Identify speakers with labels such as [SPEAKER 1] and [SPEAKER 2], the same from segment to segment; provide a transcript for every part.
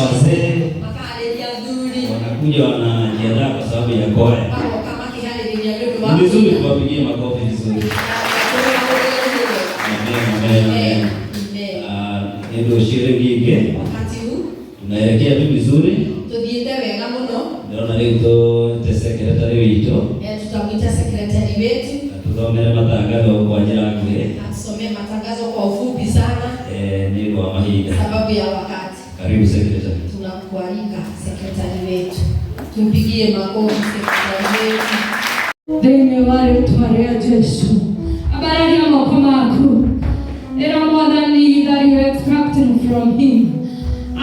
[SPEAKER 1] wazee wanakuja wanajiandaa kwa sababu ya kwaya. Ni vizuri kuwapigia makofi vizuri. Amen. Ndio shilingi tunaelekea tu vizuri. Naona leo sekretari wetu.
[SPEAKER 2] Tutamuita sekretari wetu.
[SPEAKER 1] Tutasomea matangazo kwa ajili yake.
[SPEAKER 2] Atusomee matangazo kwa ufupi sana.
[SPEAKER 1] Ni kwa mahida.
[SPEAKER 2] Sababu ya wakati.
[SPEAKER 1] Karibu sekretari.
[SPEAKER 2] Tunakualika sekretari wetu. Tumpigie makofi sekretari wetu.
[SPEAKER 3] Thĩinĩ wa rĩĩtwa rĩa Jesũ abararia moko maku ĩra Mwathani that you expecting from him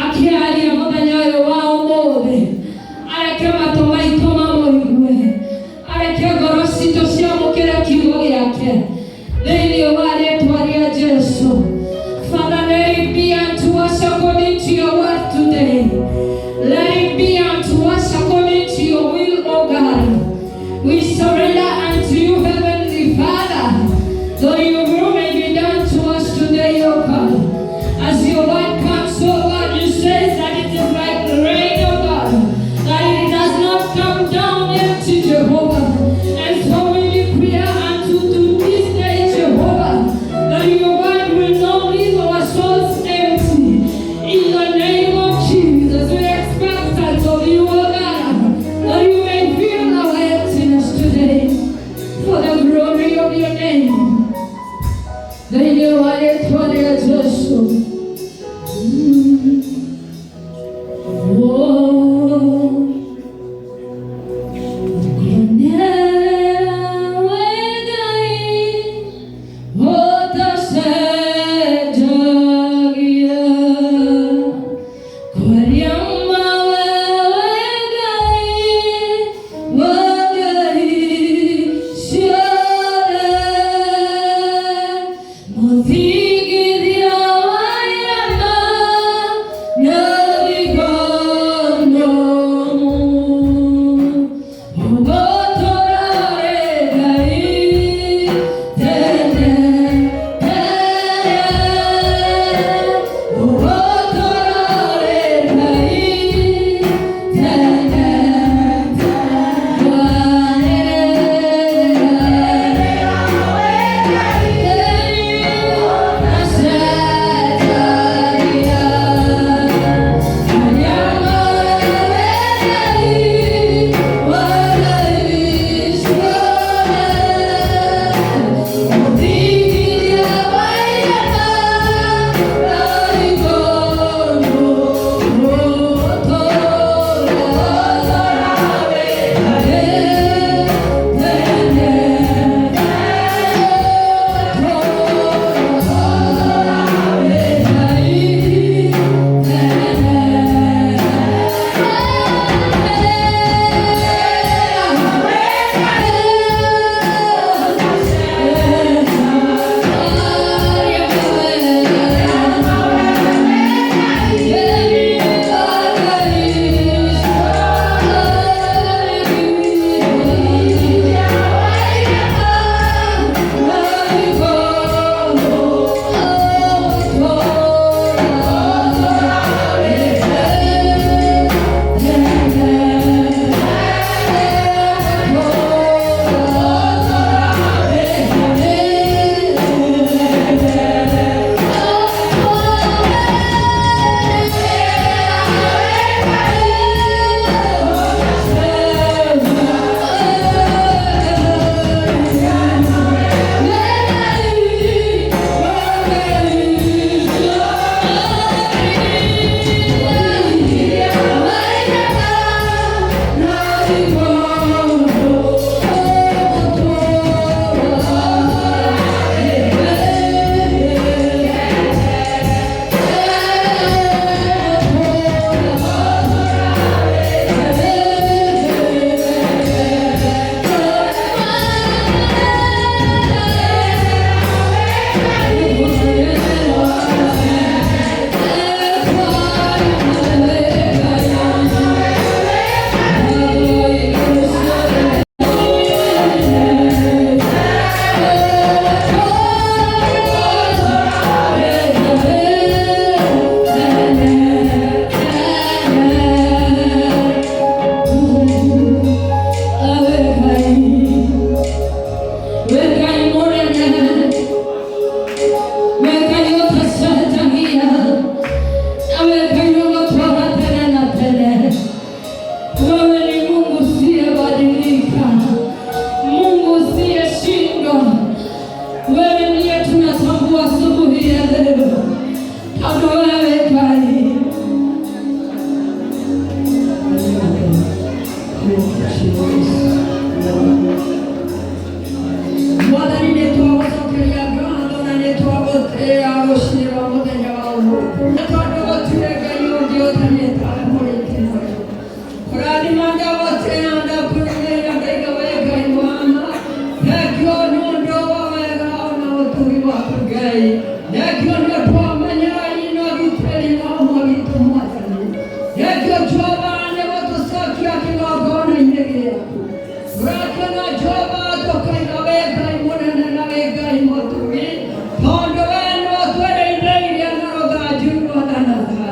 [SPEAKER 3] akĩaria mũthenya ũyũ wa ũmũthĩ areke matũ maitũ mamũigue areke ngoro citũ ciamũkĩre kiugo gĩake thĩinĩ wa rĩĩtwa rĩa Jesũ. Father, let it be unto us according to your word today. Let it be unto us according to your will, O God. We surrender unto you, Heavenly Father, so your will may be done to us today, O God. As your word comes,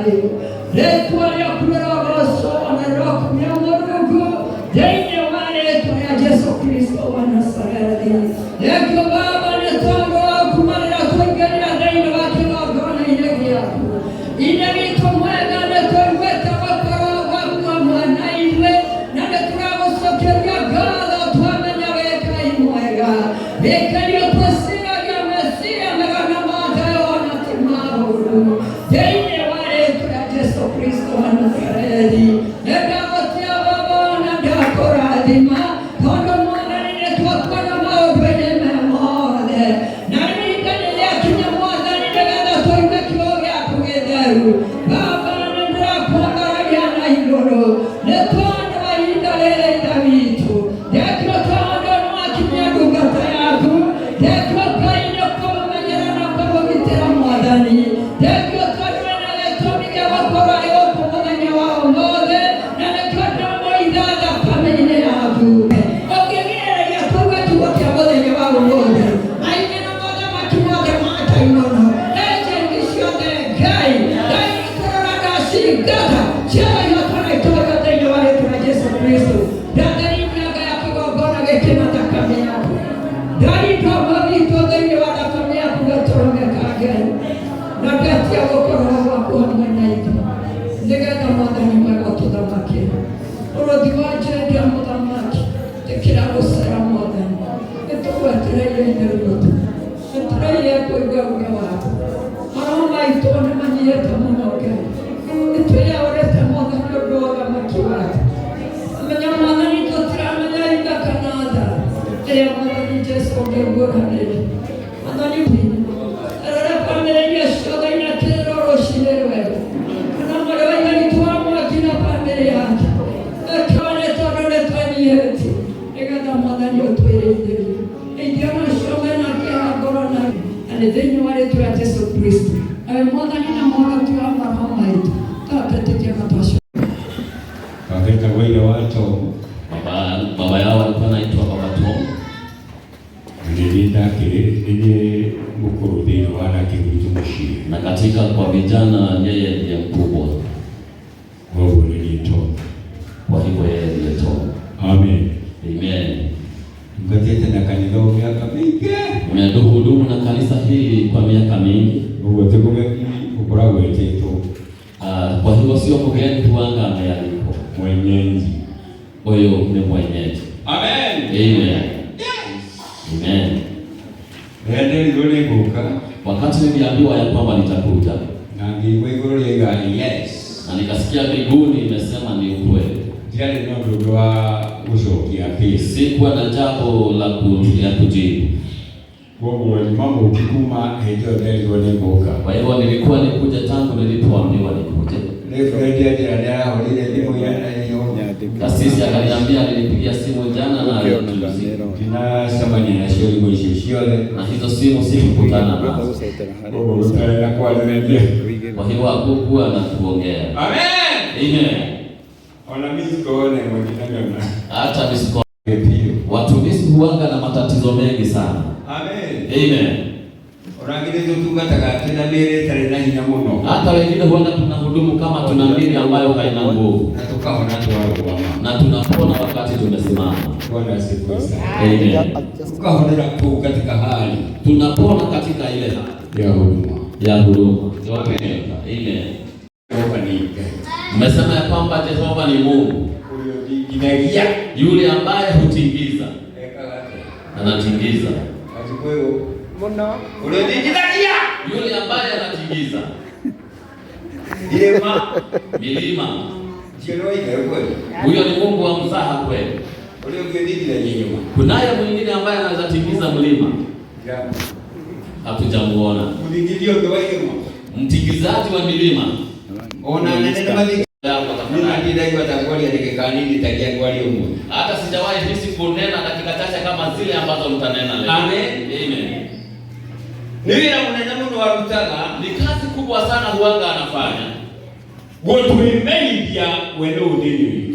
[SPEAKER 3] thayo rĩtwa rĩaku rĩrogocwo na rĩrokumia Mũrungu thĩinĩ wa rĩtwa rĩa Jesũ Kristo wa Nazarethi. Thengio Baba nĩ tondũ wa kuumanĩra tũingĩrĩra thĩinĩ wa kĩgongona-inĩ gĩaku. Ithe witũ mwega, nĩ tũiguĩte gũkorwo gwaku hamwe na ithuĩ, na nĩ tũragũcokeria ngatho twamenya wĩ Ngai mwega. Rĩkĩrio twĩciragia meciria mega ma thayũ ona ti ma ũũru thĩinĩ wa rĩtwa rĩa Jesũ Kristo wa Nazarethi. Nĩ ndagũtia Baba na ndakũrathima tondũ Mwathani nĩ twakuona maũndũ-inĩ me mothe, na ririkani rĩakinya Mwathani nĩgetha tũigue kiugo gĩaku gĩtheru. Baba nĩ ndĩrakuongoragia na igũrũ nĩ tondũ wa ihinda rĩrĩ Ithe witũ. Thengio tondũ nĩwakinyia ndungata yaku. Thengio Ngai nĩ kũmũmenyera na kũmũgitĩra Mwathani. Thengio tondũ wĩna gĩtũmi gĩa gũkorwo arĩ gũkũ mũthenya wa ũmũthĩ, na nĩkĩo ndamũitha thakame-inĩ yaku. Ũngĩgirĩrĩria tuuge kiugo kĩa mũthenya wa ũmũthĩ, ainĩ na mothamaki mothe ma ndaimono, ĩnjini ciothe Ngai ikũrora ndacingata ciothe ihotana itũũrio thĩinĩ wa rĩtwa rĩa Jesũ Kristo. Ndatheri mĩanga ya kĩgongona gĩkĩ na thakame yaku. Ndarindwo mawitũ thĩinĩ wa thakame yaku gatũrogeka Ngai, na ndetia gũkorwo gwaku hamwe na ithuĩ nĩgetha Mwathani mwega ũtũthamakie. Ũrothi wa njendia mũthamaki ĩkĩra gũcera Mwathani, nĩtũgwetereire itheru rĩtu, nĩtũreire kũigua uge waku. Maroho maitũ nĩmanyihĩte mũno Ngai, nĩtwĩyaũrĩte Mwathani ũndũ wa ũthamaki waku. Amenya Mwathani tũtiramenya ringa kana tha ĩrĩa Mwathani Jesũ ũngĩguũranĩria. Mwathani erore bamĩrĩ iria ciothe inakĩrĩrwo rũciinĩ rwega, kana mũrĩ wa Ithe witũ wa mwaki na bamĩrĩ yake, ĩkĩrwo nĩ tondũ nĩtwanyihĩtie nĩgetha Mwathani ũtwĩrĩithĩrie. Ndeithia macio mena kĩeha ngoro na nĩ thĩinĩ wa rĩtwa rĩa Jesũ Kristo, nawe Mwathani na Mwokozi wa maroho maitũ twatwĩtĩkia matwacio.
[SPEAKER 4] Wakati wale watu
[SPEAKER 1] Baba yao alikuwa anaitwa Baba Tom.
[SPEAKER 4] nilienda kile mkurudini wana kikutumishi
[SPEAKER 1] Na katika kwa vijana yeye ndiye mkubwa.
[SPEAKER 4] wao nilito.
[SPEAKER 1] Kwa hivyo yeye ndiye Tom.
[SPEAKER 4] Amen.
[SPEAKER 1] Amen.
[SPEAKER 4] Mkatete na kanisa miaka mingi.
[SPEAKER 1] Umehudumu na kanisa hili kwa miaka mingi.
[SPEAKER 4] Wote kumeki ukora wetu.
[SPEAKER 1] Kwa hivyo sio mgeni tuanga amealikwa.
[SPEAKER 4] Mwenyeji.
[SPEAKER 1] Huyo ni mwenyeji.
[SPEAKER 4] Amen.
[SPEAKER 1] Amen. Amen.
[SPEAKER 4] Ndio ndio kuka.
[SPEAKER 1] Wakati niliambiwa ya kwamba nitakuja
[SPEAKER 4] Na ngigwegoro lega yes.
[SPEAKER 1] na nikasikia mbinguni imesema ni ukweli.
[SPEAKER 4] Jana ndio wa ushokia pesa.
[SPEAKER 1] Sikuwa na jambo la kujibu.
[SPEAKER 4] Kwa mambo ukikuma ndio ndio kuka.
[SPEAKER 1] Kwa hivyo nilikuwa nikuja tangu nilipoambiwa nikuje. Kasisi akaniambia, nilipigia simu jana na na hizo simu sikukutana nazo. Kwa hivyo hakukuwa na kuongea. Amen. Hata misiko watu misi huanga na matatizo mengi sana. Amen. Hata wengine huenda tunahudumu kama tuna mbili ambayo haina nguvu, na tunapona wakati tumesimama. Amen. Tunapona katika ile hali ya huduma. Amen. Mmesema ya kwamba Jehova ni Mungu yule ambaye hutingiza, anatingiza. Yule ambaye anatingiza milima, huyo ni Mungu wa mzaha kweli. Kunaye mwingine ambaye anaweza tingiza mlima, hatujamuona. Mtingizaji wa milima hata sijawahi hisi kunena dakika chache kama zile ambazo mtanena leo. Amen. Ni kazi kubwa sana huanga anafanya.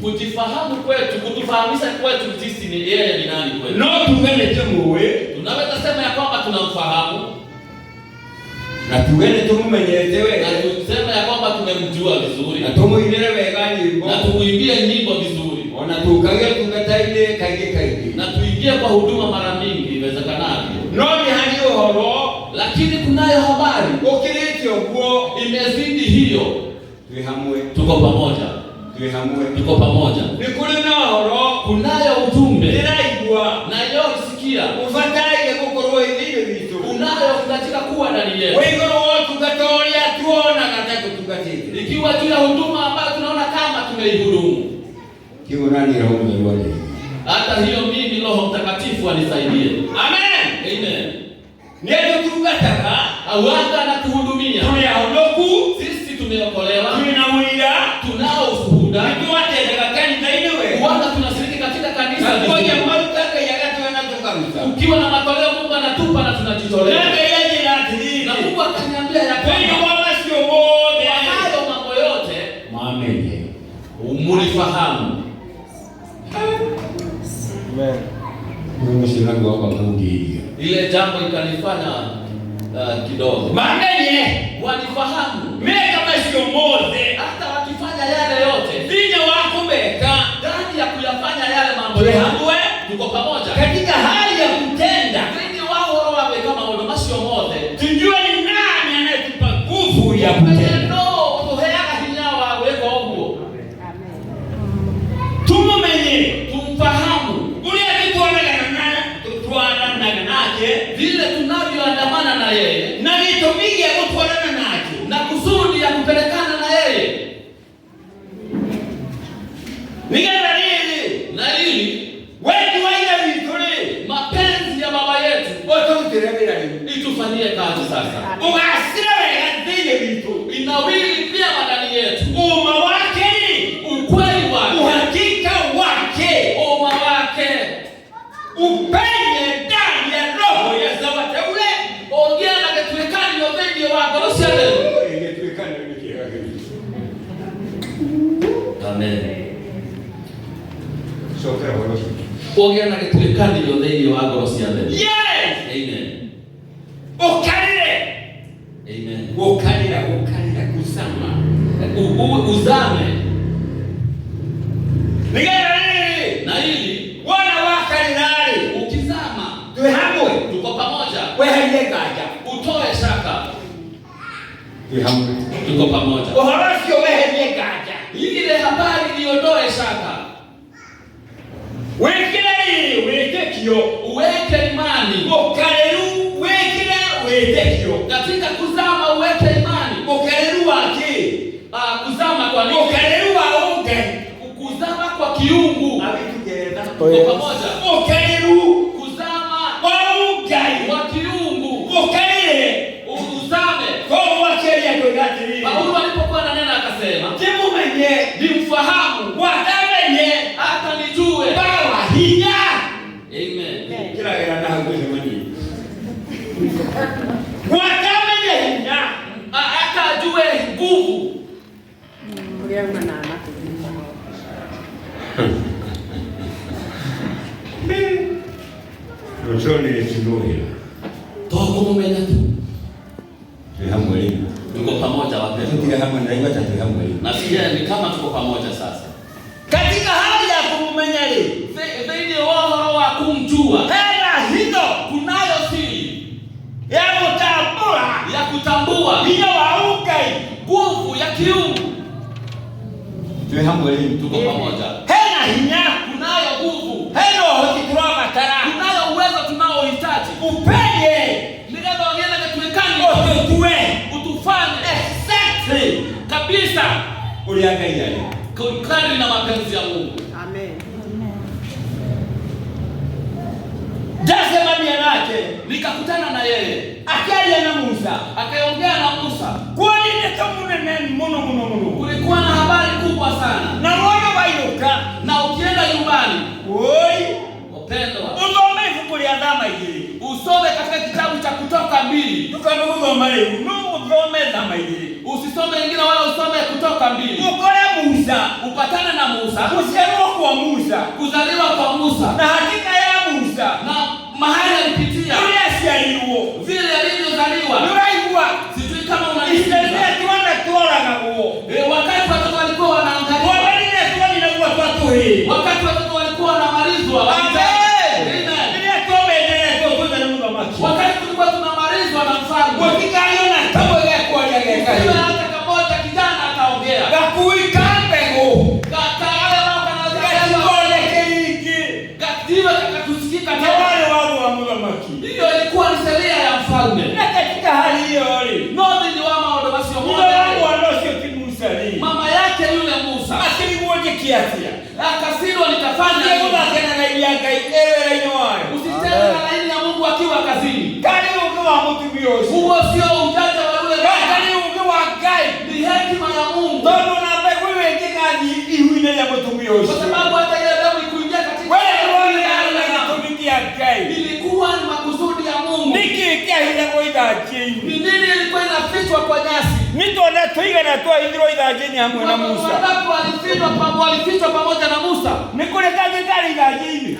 [SPEAKER 1] Kujifahamu kwetu, kutufahamisha kwetu sisi ni yeye ni nani kwetu. Tunaweza sema ya kwamba tunamfahamu, na tuseme ya kwamba tumemjua vizuri.
[SPEAKER 4] Na tumuinire wega nyimbo.
[SPEAKER 1] Na tumuimbie nyimbo vizuri.
[SPEAKER 4] Ona tukage tungataine kaige.
[SPEAKER 1] Na tuingie kwa huduma mara mingi iwezekanavyo.
[SPEAKER 4] No ni hani uhoro.
[SPEAKER 1] Lakini kunayo habari.
[SPEAKER 4] Ukiriti ogwo
[SPEAKER 1] imezidi hiyo.
[SPEAKER 4] Tuhamwe.
[SPEAKER 1] Tuko pamoja. Tuko pamoja.
[SPEAKER 4] Ni kule na uhoro.
[SPEAKER 1] Kunayo ujumbe.
[SPEAKER 4] Niraigwa.
[SPEAKER 1] Na leo sikia.
[SPEAKER 4] Ufataiye gukorwo ithire bitu.
[SPEAKER 1] Unayo katika kuwa ndani yetu.
[SPEAKER 4] Wewe ngoro tugatoria tuona nataka tugatike.
[SPEAKER 1] Ikiwa juu ya huduma ambayo tunaona kama tumeihudumu.
[SPEAKER 4] Kiwa nani roho mwenyewe.
[SPEAKER 1] Hata hiyo mimi Roho Mtakatifu anisaidie.
[SPEAKER 4] Amen.
[SPEAKER 1] Amen.
[SPEAKER 4] Ndio tugataka
[SPEAKER 1] awanga na kuhudumia.
[SPEAKER 4] Tumeondoku,
[SPEAKER 1] sisi tumeokolewa.
[SPEAKER 4] tunawida,
[SPEAKER 1] tunao ushuhuda.
[SPEAKER 4] tuwatendeka kanisa inewe.
[SPEAKER 1] Wanga tunashiriki katika kanisa.
[SPEAKER 4] Ngoja mtaka yagatu yanatoka.
[SPEAKER 1] Ukiwa na matoleo Mungu anatupa na tunajitolea.
[SPEAKER 4] Ndio yaje natili.
[SPEAKER 1] Na Mungu akaniambia ya
[SPEAKER 4] kwamba sio wote
[SPEAKER 1] hayo mambo yote
[SPEAKER 4] maamenye.
[SPEAKER 1] Umunifahamu.
[SPEAKER 4] Amen. Mungu sinangu hapa kundi.
[SPEAKER 1] Ile jambo ikanifanya kidogo.
[SPEAKER 4] Maamenye
[SPEAKER 1] wanifahamu.
[SPEAKER 4] Mimi kama sio moze
[SPEAKER 1] hata wakifanya yale yote.
[SPEAKER 4] Dini wako meka
[SPEAKER 1] ndani ya kuyafanya yale mambo yote. Tuko pamoja.
[SPEAKER 4] Katika hali ya kutenda.
[SPEAKER 1] Dini wao roho wawe kama huduma sio moze.
[SPEAKER 4] Tujue ni nani anayetupa nguvu ya kutenda.
[SPEAKER 1] Vile tunavyoandamana na yeye
[SPEAKER 4] na vitu vingi ya kutuanana nacho
[SPEAKER 1] na kusudi ya kupelekana na yeye
[SPEAKER 4] nigana nini
[SPEAKER 1] na ili
[SPEAKER 4] wetu waida vituli
[SPEAKER 1] mapenzi ya baba yetu
[SPEAKER 4] wote utiremira nini
[SPEAKER 1] itufanyie kazi sasa.
[SPEAKER 4] Ugasira wega zile vitu
[SPEAKER 1] inawili pia madani yetu
[SPEAKER 4] uma wake
[SPEAKER 1] ukweli wake
[SPEAKER 4] uhakika wake
[SPEAKER 1] uma wake
[SPEAKER 4] upenye ndani ya roho ya zawate ule
[SPEAKER 1] ongea na ketuekani yovenye wako usiale
[SPEAKER 4] ketuekani yovenye.
[SPEAKER 1] Amen.
[SPEAKER 4] Sokera wala
[SPEAKER 1] ongea na ketuekani yovenye wako usiale.
[SPEAKER 4] Yes.
[SPEAKER 1] Amen.
[SPEAKER 4] Ukalile.
[SPEAKER 1] Amen.
[SPEAKER 4] Ukalila kusama.
[SPEAKER 1] Uzame.
[SPEAKER 4] Nigana
[SPEAKER 1] na ili
[SPEAKER 4] wana wakalilali
[SPEAKER 1] ukizama
[SPEAKER 4] tuhamwe
[SPEAKER 1] tuko pamoja.
[SPEAKER 4] Wewe gaja
[SPEAKER 1] utoe shaka
[SPEAKER 4] tuhamwe
[SPEAKER 1] tuko pamoja.
[SPEAKER 4] Uharasio wewe gaja
[SPEAKER 1] ile habari iondoe shaka.
[SPEAKER 4] Wekekio
[SPEAKER 1] uweke imani.
[SPEAKER 4] Ukaleru wekekio
[SPEAKER 1] katika kuzama uweke imani.
[SPEAKER 4] Ukaleru wake
[SPEAKER 1] kuzama kwa nini?
[SPEAKER 4] Ukaleru waonge
[SPEAKER 1] kuzama kwa kiungu. Tuko pamoja.
[SPEAKER 4] Ukaleru
[SPEAKER 1] kuzama
[SPEAKER 4] waonge
[SPEAKER 1] wa kiungu.
[SPEAKER 4] Ukale
[SPEAKER 1] uzame
[SPEAKER 4] kwa wakelia kwenye
[SPEAKER 1] Paulo alipokuwa ananena akasema
[SPEAKER 4] timu mwenye
[SPEAKER 1] nimfahamu
[SPEAKER 4] watamenye
[SPEAKER 1] hata nijue
[SPEAKER 4] bawa hinya.
[SPEAKER 1] Amen.
[SPEAKER 4] Kila gara na hapo jamani. Watamenye hinya
[SPEAKER 1] hata ajue nguvu.
[SPEAKER 5] Murianga na ana
[SPEAKER 4] Rosoni Sinuhila.
[SPEAKER 1] Toko mumenya tu.
[SPEAKER 4] Tuhamwe.
[SPEAKER 1] Tuko pamoja wapendwa.
[SPEAKER 4] Tukihamwe na hiyo tuhamwe.
[SPEAKER 1] Na sija ni kama tuko pamoja sasa.
[SPEAKER 4] Katika hali ya kumumenya ile.
[SPEAKER 1] Zaidi wao wa kumjua.
[SPEAKER 4] Hela hizo
[SPEAKER 1] kunayo siri
[SPEAKER 4] ya kutambua
[SPEAKER 1] hiyo
[SPEAKER 4] wauka
[SPEAKER 1] nguvu ya kiungu.
[SPEAKER 4] Tuhamwe.
[SPEAKER 1] Tuko pamoja.
[SPEAKER 4] Hela hinya
[SPEAKER 1] kunayo nguvu.
[SPEAKER 4] Helo hokikurwa matara.
[SPEAKER 1] Kunayo uwezo tunaohitaji.
[SPEAKER 4] Upenye
[SPEAKER 1] ndio ongeza ketuekani
[SPEAKER 4] ututue
[SPEAKER 1] utufanye exactly kabisa
[SPEAKER 4] uliangalia
[SPEAKER 1] kadri na mapenzi ya Mungu.
[SPEAKER 5] Amen.
[SPEAKER 4] Jase mami yake
[SPEAKER 1] nikakutana na yeye
[SPEAKER 4] akaja na Musa
[SPEAKER 1] akaongea na Musa.
[SPEAKER 4] Kwa nini kama nene muno
[SPEAKER 1] kulikuwa na habari kubwa sana
[SPEAKER 4] na wana wainuka
[SPEAKER 1] na ukienda nyumbani
[SPEAKER 4] oi
[SPEAKER 1] upendo
[SPEAKER 4] usome ifuku ya ndama hili
[SPEAKER 1] usome katika kitabu cha Kutoka 2
[SPEAKER 4] tukanusoma leo usome ndama hili
[SPEAKER 1] usisome ingine wala usome Kutoka 2
[SPEAKER 4] ukole Musa
[SPEAKER 1] upatana na Musa
[SPEAKER 4] kuzaliwa kwa Musa
[SPEAKER 1] kuzaliwa kwa Musa
[SPEAKER 4] na hakika ya Musa
[SPEAKER 1] na mahali alipitia
[SPEAKER 4] vile
[SPEAKER 1] alivyozaliwa.
[SPEAKER 4] Nuraiwa
[SPEAKER 1] Sijui kama unanielewa.
[SPEAKER 4] tuanda tola maroraga guo.
[SPEAKER 1] Wakati watoto walikuwa wanaangalia.
[SPEAKER 4] Waangalie swali na kwa watu hii.
[SPEAKER 1] Wakati watoto walikuwa wanamalizwa.
[SPEAKER 4] Amen. Ile tuombelee kwa na Mungu maki.
[SPEAKER 1] Wakati tulikuwa tunamalizwa na mfalme.
[SPEAKER 4] Wakikaliona tabo ya kwa ya kai.
[SPEAKER 1] Hata kamoja kijana akaongea.
[SPEAKER 4] Gakuika mbegu.
[SPEAKER 1] Katale wao kanazia
[SPEAKER 4] Kole kiki.
[SPEAKER 1] katiwa kakatusikika
[SPEAKER 4] Na wale wao wa Mungu maki.
[SPEAKER 1] hiyo ilikuwa ni sheria ya mfalme.
[SPEAKER 4] Na katika hali hiyo
[SPEAKER 1] Nodi ni wama ndo basi mama yake yule Musa
[SPEAKER 4] asiliwoje kiasi
[SPEAKER 1] akasirwa nitafanya
[SPEAKER 4] nini na yanga ewe inayo
[SPEAKER 1] usitende na laini ya Mungu akiwa kazini
[SPEAKER 4] kali ukiwa mtumio
[SPEAKER 1] huo sio ujanja wa yule
[SPEAKER 4] kali ukiwa gai
[SPEAKER 1] ni hekima ya Mungu
[SPEAKER 4] ndio na wewe kikaji iwine ya mtumio
[SPEAKER 1] kwa sababu hata ile damu ikuingia katika
[SPEAKER 4] wewe unatumikia gai
[SPEAKER 1] ilikuwa ni makusudi ya Mungu
[SPEAKER 4] nikikia ile koida chini
[SPEAKER 1] ni nini ilikuwa inafichwa kwa nyasi
[SPEAKER 4] nitona tuiga na toa indiro idajeni hamwe na Musa.
[SPEAKER 1] Walifichwa pamoja na Musa.
[SPEAKER 4] Nikule kaje kali idajeni.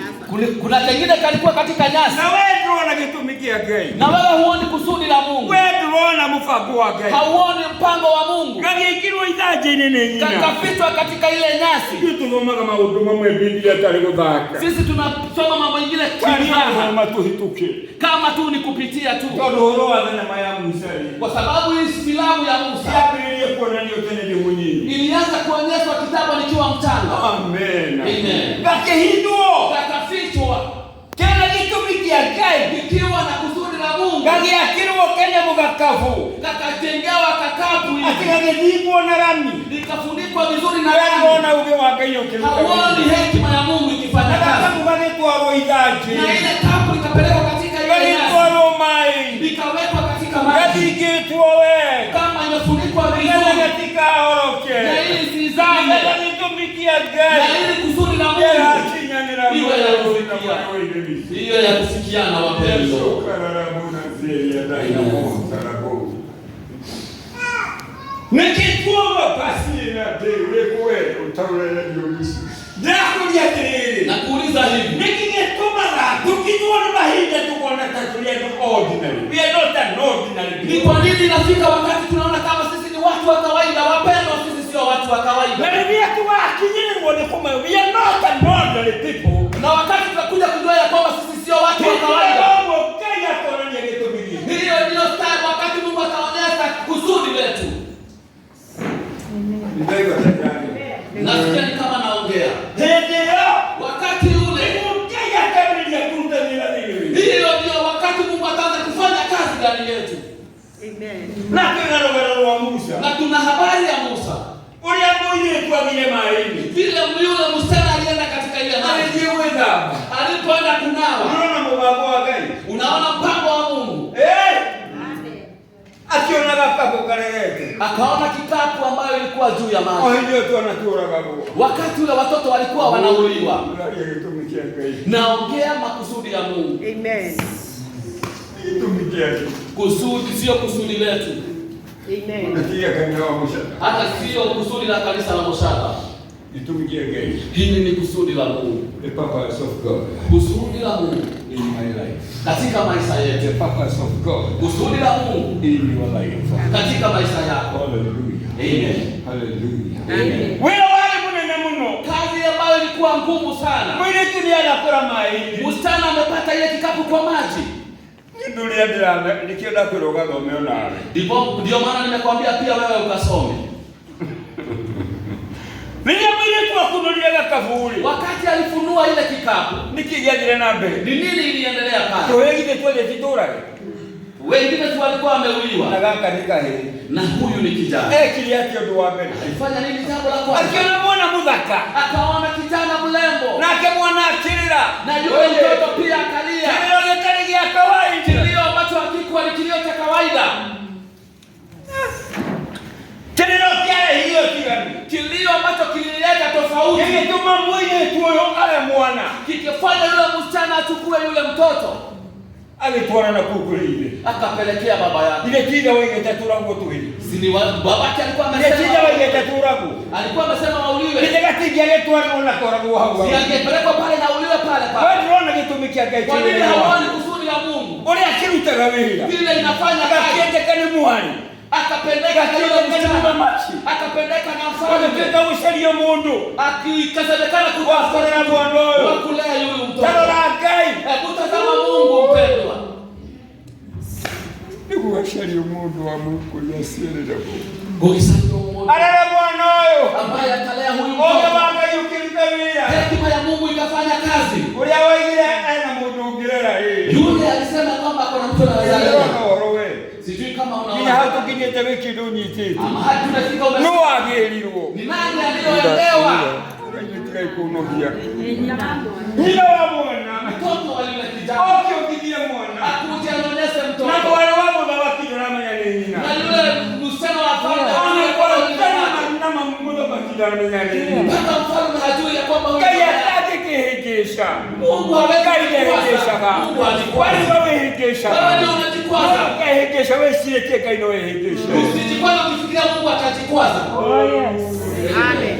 [SPEAKER 1] Kuna kingine kalikuwa katika nyasi.
[SPEAKER 4] Na wewe ndio unakitumikia gai.
[SPEAKER 1] Na wewe huoni kusudi la Mungu.
[SPEAKER 4] Wewe ndio unaona mfago wa gai.
[SPEAKER 1] Hauoni mpango wa Mungu.
[SPEAKER 4] Kage ikiro idajeni nini?
[SPEAKER 1] Kafichwa katika ile nyasi.
[SPEAKER 4] Kitu kama kama huduma mwe Biblia tare kudaka.
[SPEAKER 1] Sisi tunasoma mambo mengine
[SPEAKER 4] kama tuhituke.
[SPEAKER 1] Kama tu ni kupitia tu.
[SPEAKER 4] Ndio roho na maya Musa.
[SPEAKER 1] Kwa sababu hii filamu ya Musa ilianza kuonyeshwa kitambo nikiwa mchanga.
[SPEAKER 4] Amen.
[SPEAKER 1] Amen.
[SPEAKER 4] Kake hiduo
[SPEAKER 1] kakafichwa
[SPEAKER 4] tena kitumikia gai
[SPEAKER 1] ikiwa na kusudi la Mungu.
[SPEAKER 4] Kage akirwo Kenya mugakavu
[SPEAKER 1] kakatengewa kakapu hivi.
[SPEAKER 4] Akigage dipo na rami
[SPEAKER 1] likafunikwa vizuri na rami.
[SPEAKER 4] Unaona uge wa gai ukiruka.
[SPEAKER 1] Hauoni hekima ya Mungu ikifanya kazi.
[SPEAKER 4] Kama kage tuaro idaje.
[SPEAKER 1] Na ile kapu ikapelekwa katika ile nyasi.
[SPEAKER 4] Tuaro mai.
[SPEAKER 1] Ikawekwa katika maji.
[SPEAKER 4] Kage tuowe.
[SPEAKER 1] Kama imefunikwa vizuri
[SPEAKER 4] katika oroke.
[SPEAKER 1] Na ili sizame.
[SPEAKER 4] Kage tumikia gai.
[SPEAKER 1] Na ili kusudi la Mungu. Iwe ya kufikia. Hiyo ya kufikiana wapendwa.
[SPEAKER 4] Nikituomba pasi na dewe kwa utaulele Yesu. Ndakuja tele.
[SPEAKER 1] Nakuuliza hivi.
[SPEAKER 4] Nikingetuma la tukituona bahida tuko na tatulia kwa ordinary. We are not an ordinary.
[SPEAKER 1] Ni kwa nini inafika wakati tunaona kama sisi ni watu wa kawaida? Wapendwa, sisi sio watu wa kawaida.
[SPEAKER 4] Na ni watu wa kinyini mwone kama we are not an ordinary people.
[SPEAKER 1] Na wakati tunakuja kujua ya kwamba sisi sio watu wa kawaida. Hiyo ndio style wakati Mungu ataonyesha kusudi letu. Nasikia ni kama naongea. Wakati ule hiyo ndio wakati Mungu ataanza kufanya kazi ndani yetu.
[SPEAKER 5] Amen.
[SPEAKER 1] Na tuna habari ya Musa. Vile yule msichana alienda katika ile maji. Alipoenda kunawa. Unaona mpango wa Mungu. Akaona kikapu ambayo ilikuwa juu ya maji. Wakati ule watoto walikuwa wanauliwa. Naongea makusudi ya Mungu.
[SPEAKER 5] Amen.
[SPEAKER 1] Kusudi sio kusudi letu.
[SPEAKER 5] Amen.
[SPEAKER 1] Hata sio kusudi la kanisa la Moshada. Hili ni kusudi la Mungu. Kusudi la Mungu katika maisha yetu. Kusudi la Mungu katika maisha yako. Amen.
[SPEAKER 5] Amen.
[SPEAKER 1] Kazi ambayo ilikuwa ngumu sana. Msichana amepata ile kikapu kwa maji. Ndio maana nimekwambia pia wewe ukasome. Wakati alifunua ile kikapu, ni nini iliendelea pale? Wengine tu walikuwa wameuliwa. Na huyu ni kijana. Alifanya nini jambo la kwanza? Akaona kijana mlembo. Na yule mtoto pia akalia. Kilio ambacho hakikuwa ni kilio cha kawaida. Kilio ambacho kilileta tofauti. Kikifanya yule msichana achukue yule mtoto. Akapelekea baba yake. Sini babake alikuwa amesema. Alikuwa amesema wauliwe. Si angepelekwa pale na uliwe pale pale. Kwa nini hauoni kusudi la Mungu? Vile inafanya kazi. akapendeka na yule msichana, akapendeka na mfalme,
[SPEAKER 4] akapenda ushalia mundu,
[SPEAKER 1] akikasemekana
[SPEAKER 4] wakorera mwana huyo,
[SPEAKER 1] wakulea yule mtoto.
[SPEAKER 4] Hebu
[SPEAKER 1] tazama Mungu mpendwa,
[SPEAKER 4] nikuwashalia mundu wa Mungu yasiri dabo.
[SPEAKER 1] Gogisanyo Mungu
[SPEAKER 4] Alala mwana huyo
[SPEAKER 1] ambaye atalea huyu mtoto.
[SPEAKER 4] Oga banga yukimdamia.
[SPEAKER 1] Hekima ya Mungu ikafanya kazi.
[SPEAKER 4] Ulia waile ana mundu ungirera hii.
[SPEAKER 1] Yule alisema kwamba kuna mtu anaweza lea. Sijui kama unaona.
[SPEAKER 4] Ni hatu kinyete wiki duni tete.
[SPEAKER 1] Ama hadi tunafika umefika.
[SPEAKER 4] No agelirwo.
[SPEAKER 1] Ni nani aliyoelewa?
[SPEAKER 4] Unajitaka ikunogia. Hila wa mwana.
[SPEAKER 1] Mtoto wa yule kijana.
[SPEAKER 4] Oke ukidia mwana.
[SPEAKER 1] Akuja anaonyesha mtoto.
[SPEAKER 4] Na wale wao na wakidorama ya nini na.
[SPEAKER 1] Na yule msichana wa mfalme
[SPEAKER 4] anakuwa na mamundo bakidorama ya nini.
[SPEAKER 1] Mpaka mfalme hajui ya kwamba huyu
[SPEAKER 4] kaya yake kihegesha.
[SPEAKER 1] Mungu hawezi
[SPEAKER 4] kuhegesha kama.
[SPEAKER 1] Mungu alikuwa
[SPEAKER 4] wehegesha.
[SPEAKER 1] wewe ndio unajikwaza.
[SPEAKER 4] Kahegesha wewe sile teka inohegesha.
[SPEAKER 1] Usijikwaza ukifikiria Mungu atajikwaza.
[SPEAKER 5] Oh yes. Amen.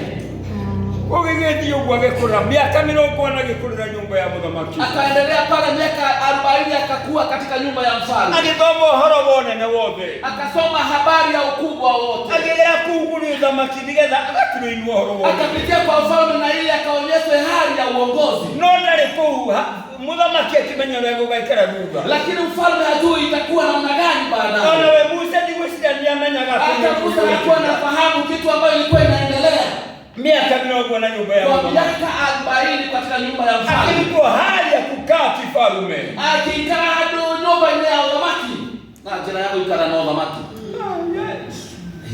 [SPEAKER 4] Ogegeti yogwage kura miaka 40 anagekurira nyumba ya muthamaki.
[SPEAKER 1] Akaendelea pale miaka 40 akakuwa katika nyumba ya mfalme.
[SPEAKER 4] Agithoma horo bonene wothe.
[SPEAKER 1] Akasoma habari ya ukubwa wote.
[SPEAKER 4] Agelea kuguru thamaki nigetha agatuinwa horo wothe.
[SPEAKER 1] Akapitia kwa mfalme na ile akaonyesha hali ya uongozi.
[SPEAKER 4] No ndale kuu muthamaki akimenya lego gaikara ruga.
[SPEAKER 1] Lakini mfalme hajui itakuwa namna gani baadaye.
[SPEAKER 4] Ona we Musa ndivyo sija amenyaga.
[SPEAKER 1] Hata Musa alikuwa anafahamu kitu ambacho ilikuwa inaendelea.
[SPEAKER 4] Miaka 40 na nyumba ya
[SPEAKER 1] kwa
[SPEAKER 4] mama.
[SPEAKER 1] miaka 40 katika nyumba ya mfalme.
[SPEAKER 4] Alikuwa hali ya kukaa kifalume.
[SPEAKER 1] Akikaa nyumba ile ya mama. Na jina yako ikala na mama.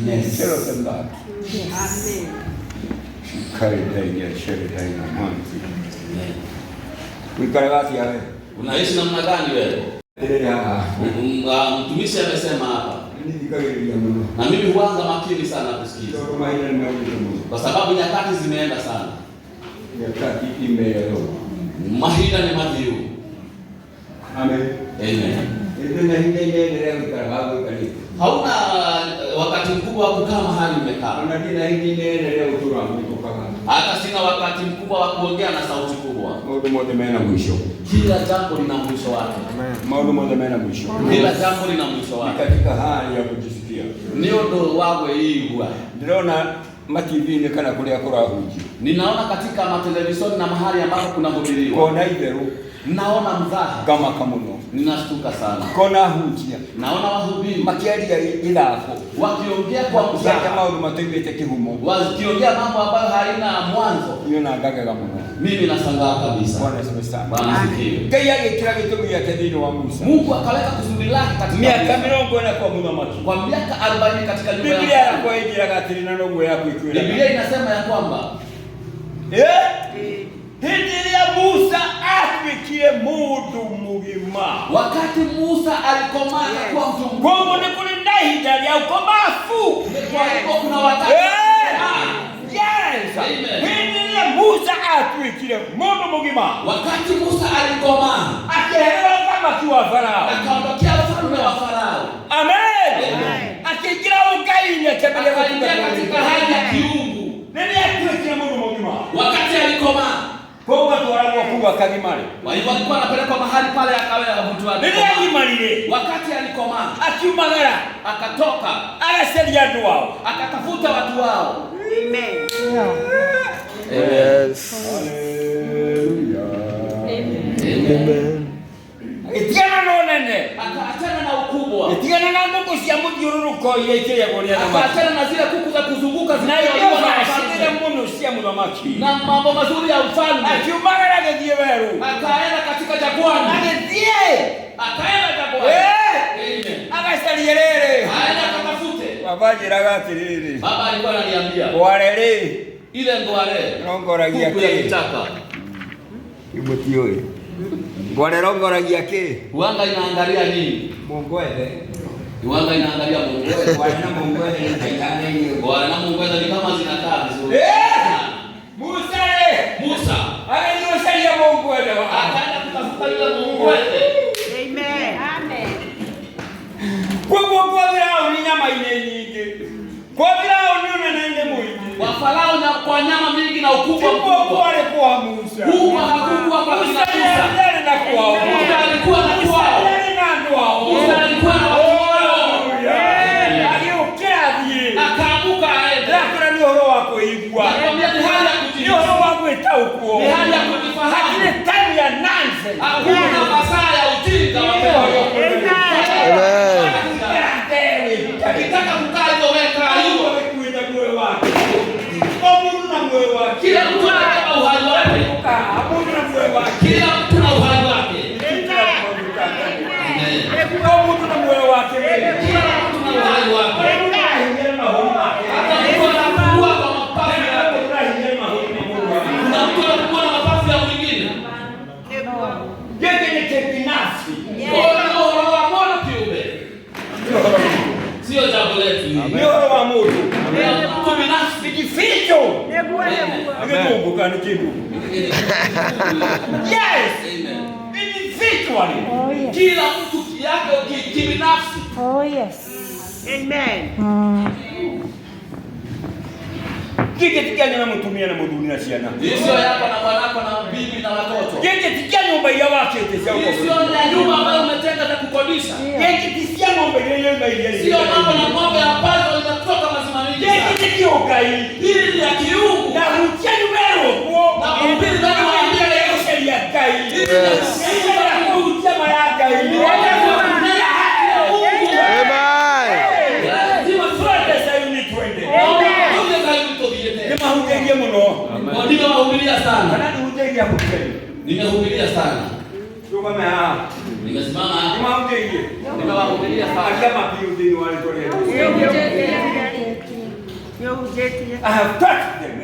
[SPEAKER 4] Yes. Sero tenda.
[SPEAKER 5] Amen.
[SPEAKER 4] Kari dai ya shere dai na manzi. Wikale wapi yawe?
[SPEAKER 1] Unaishi namna gani wewe? Mtumishi amesema hapa. Na mimi huanza makini sana kusikiza. Kwa sababu nyakati zimeenda sana.
[SPEAKER 4] Nyakati imeelewa.
[SPEAKER 1] Mahina ni madhiu.
[SPEAKER 4] Amen.
[SPEAKER 1] Amen.
[SPEAKER 4] Ndio inaendelea ukarabu karibu.
[SPEAKER 1] Hauna wakati mkubwa wa kukaa mahali umekaa.
[SPEAKER 4] Unadina hii inaendelea uturangu kutoka.
[SPEAKER 1] Hata sina wakati mkubwa wa kuongea na sauti kubwa.
[SPEAKER 4] Mambo moja mena mwisho.
[SPEAKER 1] Kila jambo lina mwisho wake.
[SPEAKER 4] Amen. Mambo moja mena mwisho.
[SPEAKER 1] Kila jambo lina mwisho wake.
[SPEAKER 4] Katika hali ya kujisikia.
[SPEAKER 1] Ndio ndo wawe hii huwa.
[SPEAKER 4] Ndiona mativini kana kulia kura huji.
[SPEAKER 1] Ninaona katika matelevisheni na mahali ambapo kuna hubiriwa.
[SPEAKER 4] Kona iberu.
[SPEAKER 1] Naona mzaha.
[SPEAKER 4] Kama kamuno.
[SPEAKER 1] Ninashtuka sana.
[SPEAKER 4] Kona hujia.
[SPEAKER 1] Naona wahubiri.
[SPEAKER 4] Makiari ya ilako.
[SPEAKER 1] Wakiongea kwa mzaha.
[SPEAKER 4] Kama ulimatembete kihumo.
[SPEAKER 1] Wakiongea mambo ambayo haina mwanzo.
[SPEAKER 4] Hiyo na gaga kamuno.
[SPEAKER 1] Mimi nashangaa kabisa.
[SPEAKER 4] Bwana asifiwe.
[SPEAKER 1] Bwana asifiwe.
[SPEAKER 4] Kaya kila kitu ya tedini wa Musa.
[SPEAKER 1] Mungu akaweka kusudi lake katika
[SPEAKER 4] miaka 40 kwa muthamaki.
[SPEAKER 1] Kwa miaka 40 katika nyumba ya
[SPEAKER 4] Biblia yako ijira katiri na nongo yako ikwira.
[SPEAKER 1] Biblia inasema ya kwamba
[SPEAKER 4] Hindiri ya Musa atwikie mundu mugima.
[SPEAKER 1] Wakati Musa alikomaa kwa mtu mkubwa.
[SPEAKER 4] Kwa ni kulinda hindari ya ukomafu.
[SPEAKER 1] Kwa kuna wakati.
[SPEAKER 4] Yes. Hindiri ya Musa atwikie mundu mugima.
[SPEAKER 1] Wakati Musa alikomaa.
[SPEAKER 4] Akihelewa kama kiwa Farao.
[SPEAKER 1] Akaondokea ufalme wa Farao.
[SPEAKER 4] Amen. Akijira ukaini
[SPEAKER 1] akaingia katika hali ya kiungu.
[SPEAKER 4] Nini atwikie mundu mugima?
[SPEAKER 1] Wakati alikomaa.
[SPEAKER 4] Kwa watu wanaokuwa kagimale.
[SPEAKER 1] Walikuwa wanapelekwa mahali pale akawa mtu wake.
[SPEAKER 4] Nini ajimalile?
[SPEAKER 1] Wakati alikomaa.
[SPEAKER 4] Akiumagara.
[SPEAKER 1] Akatoka.
[SPEAKER 4] Anasaidia watu wao.
[SPEAKER 1] Akatafuta watu wao.
[SPEAKER 5] Amen.
[SPEAKER 6] Yes.
[SPEAKER 4] Hallelujah.
[SPEAKER 6] Amen.
[SPEAKER 4] Etiana no nene.
[SPEAKER 1] Akaachana na ukubwa.
[SPEAKER 4] Etiana na nguko sia mujururuko yeke ya goria na mama.
[SPEAKER 1] Akaachana na zile kuku za kuzunguka
[SPEAKER 4] zinayokuwa na shida muno sia mudhamaki.
[SPEAKER 1] Na mambo mazuri ya ufalme.
[SPEAKER 4] Akiumagara gedie weru.
[SPEAKER 1] Akaenda katika jangwani. Akaenda jangwani. Amen.
[SPEAKER 4] Akasalielele.
[SPEAKER 1] Aenda akatafute.
[SPEAKER 4] Wabajira gatiriri.
[SPEAKER 1] Baba alikuwa ananiambia.
[SPEAKER 4] Warele.
[SPEAKER 1] Ile ngware.
[SPEAKER 4] Rongoragia
[SPEAKER 1] ke. Kitaka.
[SPEAKER 4] Ibotioe. Ngware rongoragia ke.
[SPEAKER 1] Uanga inaangalia nini?
[SPEAKER 4] Mongwele.
[SPEAKER 1] Uanga inaangalia mongwele.
[SPEAKER 4] Ngware na mongwele ni kaitane hiyo.
[SPEAKER 1] Ngware na mongwele ni kama zinakaa vizuri. Musa.
[SPEAKER 4] Ananioshalia mongwele.
[SPEAKER 1] Akaenda kutafuta yule mongwele.
[SPEAKER 5] Amen. Amen.
[SPEAKER 4] Kwa vilao ni nyama ile nyingi. Kwa vilao ni unaende mwingi.
[SPEAKER 1] Kwa Farao na kwa nyama mingi na ukubwa
[SPEAKER 4] mkubwa. Kwa Musa.
[SPEAKER 1] Mungu hakuwa kwa kina Musa.
[SPEAKER 4] Musa na kwao.
[SPEAKER 1] Musa alikuwa na kwao.
[SPEAKER 4] Musa alikuwa na
[SPEAKER 1] Musa alikuwa na wao.
[SPEAKER 4] kuigwa.
[SPEAKER 1] Nakwambia ni hali ya
[SPEAKER 4] Ndio wangu etauko.
[SPEAKER 1] Ni hali ya kujifahamu.
[SPEAKER 4] Hakuna time ya nonsense.
[SPEAKER 1] Hakuna masaa ya ujinga
[SPEAKER 5] Amen.
[SPEAKER 1] Ukitaka kukaa hivyo weka hiyo.
[SPEAKER 4] Kuenda moyo wake. Mungu na moyo wake.
[SPEAKER 1] Kila mtu ana uhai wake.
[SPEAKER 4] Mungu na moyo wake.
[SPEAKER 1] Kila mtu na uhai wake.
[SPEAKER 4] Mungu na moyo wake.
[SPEAKER 1] Kila mtu na uhai wake. Hata mtu anapungua kwa mapafu yake. Kuna mtu anapungua na mapafu ya mwingine.
[SPEAKER 4] Yeye ni kibinafsi.
[SPEAKER 1] Roho wa Mungu kiumbe. Sio jambo letu.
[SPEAKER 4] Ni roho wa Mungu.
[SPEAKER 1] Mtu binafsi
[SPEAKER 4] Kificho. Mungu kana kibu. Yes. Individually.
[SPEAKER 1] Kila mtu yake kibinafsi.
[SPEAKER 5] Oh yes. Amen.
[SPEAKER 4] Kike tikanya na mtumia na mudunia siana.
[SPEAKER 1] Sio yako na bwanako na bibi na watoto.
[SPEAKER 4] Kike tikanya nyumba ya wake tesao.
[SPEAKER 1] Sio ya nyumba ambayo umetenga za kukodisha.
[SPEAKER 4] Kike tikanya ng'ombe ile.
[SPEAKER 1] Sio mambo na ng'ombe ambazo zinatoka mazima mingi.
[SPEAKER 4] Kike tikioka hii.
[SPEAKER 1] Hili ni ya kiungu.
[SPEAKER 4] Na ucheni wewe kwa.
[SPEAKER 1] Na ubiri na kuambia
[SPEAKER 4] leo sheria kai. Hili na kuchama ya kai.
[SPEAKER 1] Nimehubiria sana. Nimehubiria sana. Nimesimama hapa. Nimewahubiria sana.
[SPEAKER 4] I have touched them.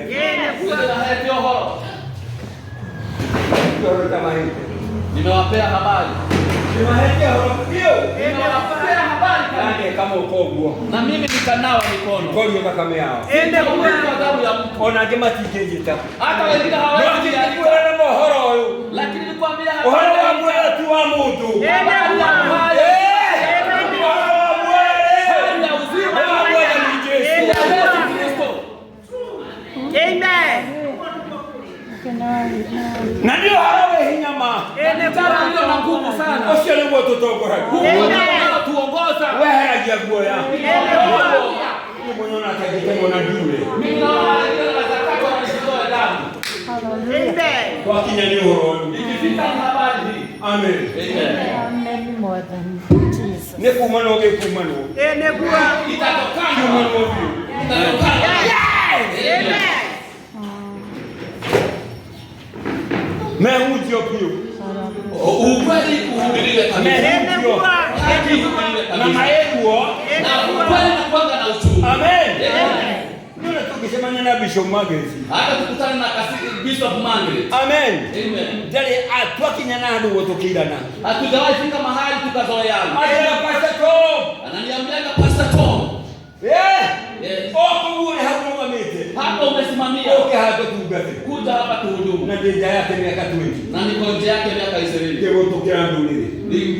[SPEAKER 1] Nimewapea habari. Nimewapea habari
[SPEAKER 4] kama ukogwo.
[SPEAKER 1] na mimi nikanawa mikono.
[SPEAKER 4] Kolio kama yao.
[SPEAKER 1] Ende kwa adhabu ya Mungu.
[SPEAKER 4] Ona ngema tikejeta.
[SPEAKER 1] Hata wengine hawawezi
[SPEAKER 4] kuelewa na mohoro huyu.
[SPEAKER 1] lakini nikwambia
[SPEAKER 4] Ohoro wa mwela tu wa mtu. Na ndio harawe hinyama.
[SPEAKER 1] Ndio na nguvu sana.
[SPEAKER 4] Osio ni moto tokora.
[SPEAKER 1] Tuongoza.
[SPEAKER 4] Wewe haraji agoya. Ni mwenye atakitemo na dule.
[SPEAKER 1] Mimi naona nataka nisitoe damu.
[SPEAKER 5] Amen.
[SPEAKER 4] Kwa kinya ni horo.
[SPEAKER 1] Ikifika habari hii.
[SPEAKER 4] Amen.
[SPEAKER 5] Amen more than Jesus.
[SPEAKER 4] Ne kumano ke kumano.
[SPEAKER 1] Itatokana.
[SPEAKER 4] Kumano hiyo.
[SPEAKER 1] Itatokana.
[SPEAKER 5] Amen.
[SPEAKER 4] Mehujio pio.
[SPEAKER 1] Ukweli uhubiriwe kabisa.
[SPEAKER 4] Mehujio.
[SPEAKER 1] Haki ihubiriwe
[SPEAKER 4] Na
[SPEAKER 1] kabisa.
[SPEAKER 4] maego.
[SPEAKER 1] Na ukweli na kuanga na uchungu.
[SPEAKER 4] Amen.
[SPEAKER 1] Amen.
[SPEAKER 4] Ndio tukisema na Bishop Magezi.
[SPEAKER 1] Hata tukutana na kasisi Bishop Mangre.
[SPEAKER 4] Amen.
[SPEAKER 1] Amen.
[SPEAKER 4] Jale atwa kinyana hadu wotokirana.
[SPEAKER 1] Hatujawahi fika mahali tukazoeana.
[SPEAKER 4] Ajala Pastor Tom.
[SPEAKER 1] Ananiambiaga Pastor Tom. Yes.
[SPEAKER 4] Oko ule hapo mamete.
[SPEAKER 1] Hapa umesimamia.
[SPEAKER 4] Oke hapo tugate.
[SPEAKER 1] Kuja hapa tuhudumu.
[SPEAKER 4] Na deja yake miaka 20.
[SPEAKER 1] Na niko nje yake miaka 20.
[SPEAKER 4] Kero tokera ndulile.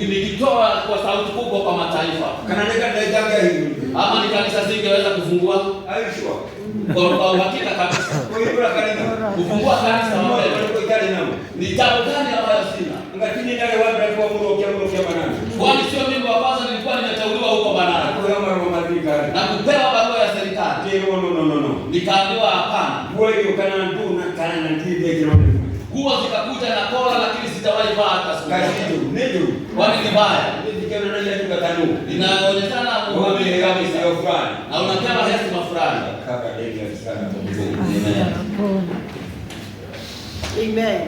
[SPEAKER 1] Nikitoa kwa sauti kubwa kwa mataifa.
[SPEAKER 4] Kana ndeka deja hiyo.
[SPEAKER 1] Ama ni kanisa zingeweza kufungua.
[SPEAKER 4] Aishwa.
[SPEAKER 1] Kwa uhakika kabisa.
[SPEAKER 4] Kwa hiyo kanisa.
[SPEAKER 1] Kufungua kanisa mapema. Ni jambo gani ambayo sina?
[SPEAKER 4] Ngatini ndale wapi kwa mrokia banana.
[SPEAKER 1] Kwani sio mimi wa kwanza nilikuwa nimeteuliwa huko Banana.
[SPEAKER 4] Kwa hiyo mara madrika.
[SPEAKER 1] Na kupewa barua ya serikali.
[SPEAKER 4] No.
[SPEAKER 1] Nikaambiwa hapana.
[SPEAKER 4] Wewe kana nduna kana na ndiye kirone.
[SPEAKER 1] Nguo zikakuja na kola lakini sitawahi vaa hata siku moja.
[SPEAKER 4] Kazi ndio.
[SPEAKER 1] Kwani ni mbaya.
[SPEAKER 4] Ndio kana na yatu katano.
[SPEAKER 1] Inaonekana muamini kabisa.
[SPEAKER 4] Sio fulani.
[SPEAKER 1] Na unapewa heshima fulani.
[SPEAKER 4] Kaka ndio sana.
[SPEAKER 5] Amen.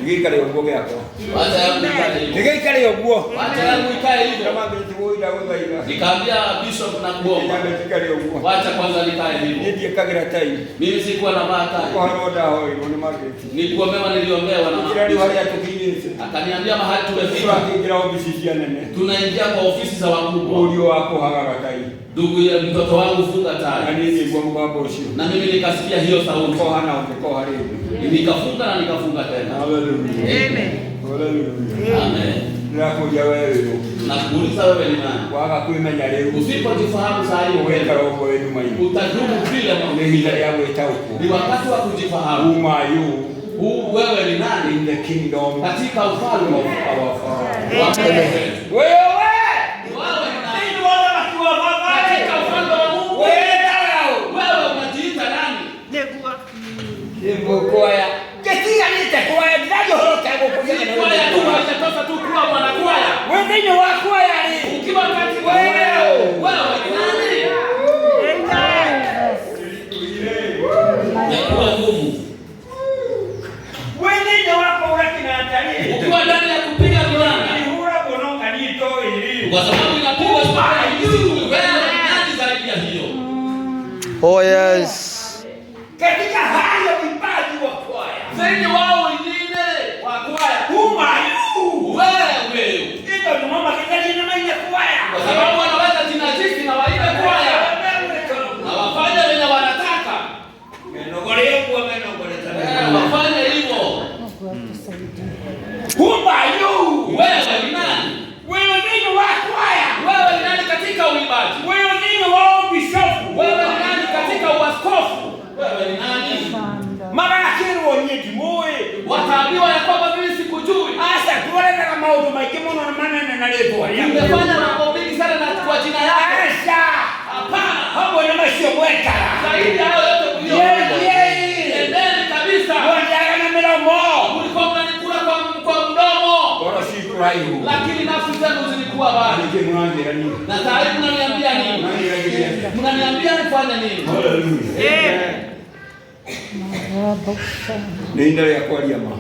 [SPEAKER 4] Ngikale ugoge yako.
[SPEAKER 1] Wacha yangu ikae hivyo.
[SPEAKER 4] Ngikale ugo.
[SPEAKER 1] Wacha yangu ikae hivyo.
[SPEAKER 4] Kama ngitiwoida wewe ida.
[SPEAKER 1] Nikaambia Bishop na kuomba.
[SPEAKER 4] Ngikale ugo.
[SPEAKER 1] Wacha kwanza nikae hivyo.
[SPEAKER 4] Ndiye kagira tai.
[SPEAKER 1] Mimi sikuwa na
[SPEAKER 4] Kwa
[SPEAKER 1] bahati.
[SPEAKER 4] roda hoi ni mageti.
[SPEAKER 1] Nilikuombewa niliombewa na
[SPEAKER 4] Kila ni
[SPEAKER 1] mama.
[SPEAKER 4] wale tukijinsi.
[SPEAKER 1] Akaniambia mahali
[SPEAKER 4] Sura
[SPEAKER 1] tumefika.
[SPEAKER 4] kingira ofisi ya nene.
[SPEAKER 1] Tunaingia kwa ofisi za wakubwa.
[SPEAKER 4] Ulio wako haga tai.
[SPEAKER 1] Ndugu ya mtoto wangu funga
[SPEAKER 4] Na
[SPEAKER 1] tai.
[SPEAKER 4] nini kwa mbabo sio.
[SPEAKER 1] Na mimi nikasikia hiyo sauti.
[SPEAKER 4] Uko hana uko haribu.
[SPEAKER 1] Nikafunga na nikafunga tena.
[SPEAKER 4] Hallelujah.
[SPEAKER 5] Amen.
[SPEAKER 4] Hallelujah.
[SPEAKER 1] Amen.
[SPEAKER 4] Nakuja wewe.
[SPEAKER 1] Na kuuliza wewe ni nani?
[SPEAKER 4] Waka kuimenya leo.
[SPEAKER 1] Usipojifahamu saa hiyo
[SPEAKER 4] Weka
[SPEAKER 1] wewe
[SPEAKER 4] roho wenu maini.
[SPEAKER 1] utadumu vile
[SPEAKER 4] Ni
[SPEAKER 1] Mungu.
[SPEAKER 4] hila yawe tauko.
[SPEAKER 1] Ni wakati wa kujifahamu.
[SPEAKER 4] Who are you
[SPEAKER 1] Wewe ni nani
[SPEAKER 4] in the kingdom
[SPEAKER 1] katika ufalme
[SPEAKER 4] of our Father?
[SPEAKER 1] wa Mungu.
[SPEAKER 4] Wewe
[SPEAKER 1] Wewe ni nani
[SPEAKER 4] ni wale wakiwa baba.
[SPEAKER 1] katika ufalme wa Mungu?
[SPEAKER 4] Wewe dalao.
[SPEAKER 1] Wewe
[SPEAKER 6] Oh yes.
[SPEAKER 4] Katika hali ya uimbaji wa kwaya.
[SPEAKER 1] Zaidi wao wengine wa kwaya.
[SPEAKER 4] Humayu.
[SPEAKER 1] Wewe.
[SPEAKER 4] Ndio ni mama kidali na maana kwaya.
[SPEAKER 1] Kwa sababu wanaweza jinajisi na waimbe kwaya. Na wafanye wenye wanataka. Wafanye hivyo.
[SPEAKER 4] Humayu.
[SPEAKER 1] Wewe ni nani?
[SPEAKER 4] Wewe ni wa kwaya.
[SPEAKER 1] Wewe ni nani katika uimbaji?
[SPEAKER 4] Wewe ni wa bishofu.
[SPEAKER 1] Wewe ni nani katika uaskofu? Wewe ni nani?
[SPEAKER 4] Mara akiri wonyeti moe.
[SPEAKER 1] Wataambiwa ya kwamba mimi sikujui.
[SPEAKER 4] Asa tuone kama maudu maikimono na maneno na lepo.
[SPEAKER 1] Nimefanya mambo mengi sana na kwa jina yako.
[SPEAKER 4] Asa.
[SPEAKER 1] Hapana.
[SPEAKER 4] Hapo ni masio bweka.
[SPEAKER 1] Zaidi ya hayo yote mlio. Endeni kabisa.
[SPEAKER 4] Wanataka na milomo.
[SPEAKER 1] Mlikuwa mnanikula kwa mdomo.
[SPEAKER 4] Bora si kuraihu.
[SPEAKER 1] Lakini nafsi zenu zilikuwa bali. Na tayari mnaniambia nini? Mnaniambia nifanye nini?
[SPEAKER 4] Niendelea kualia mama.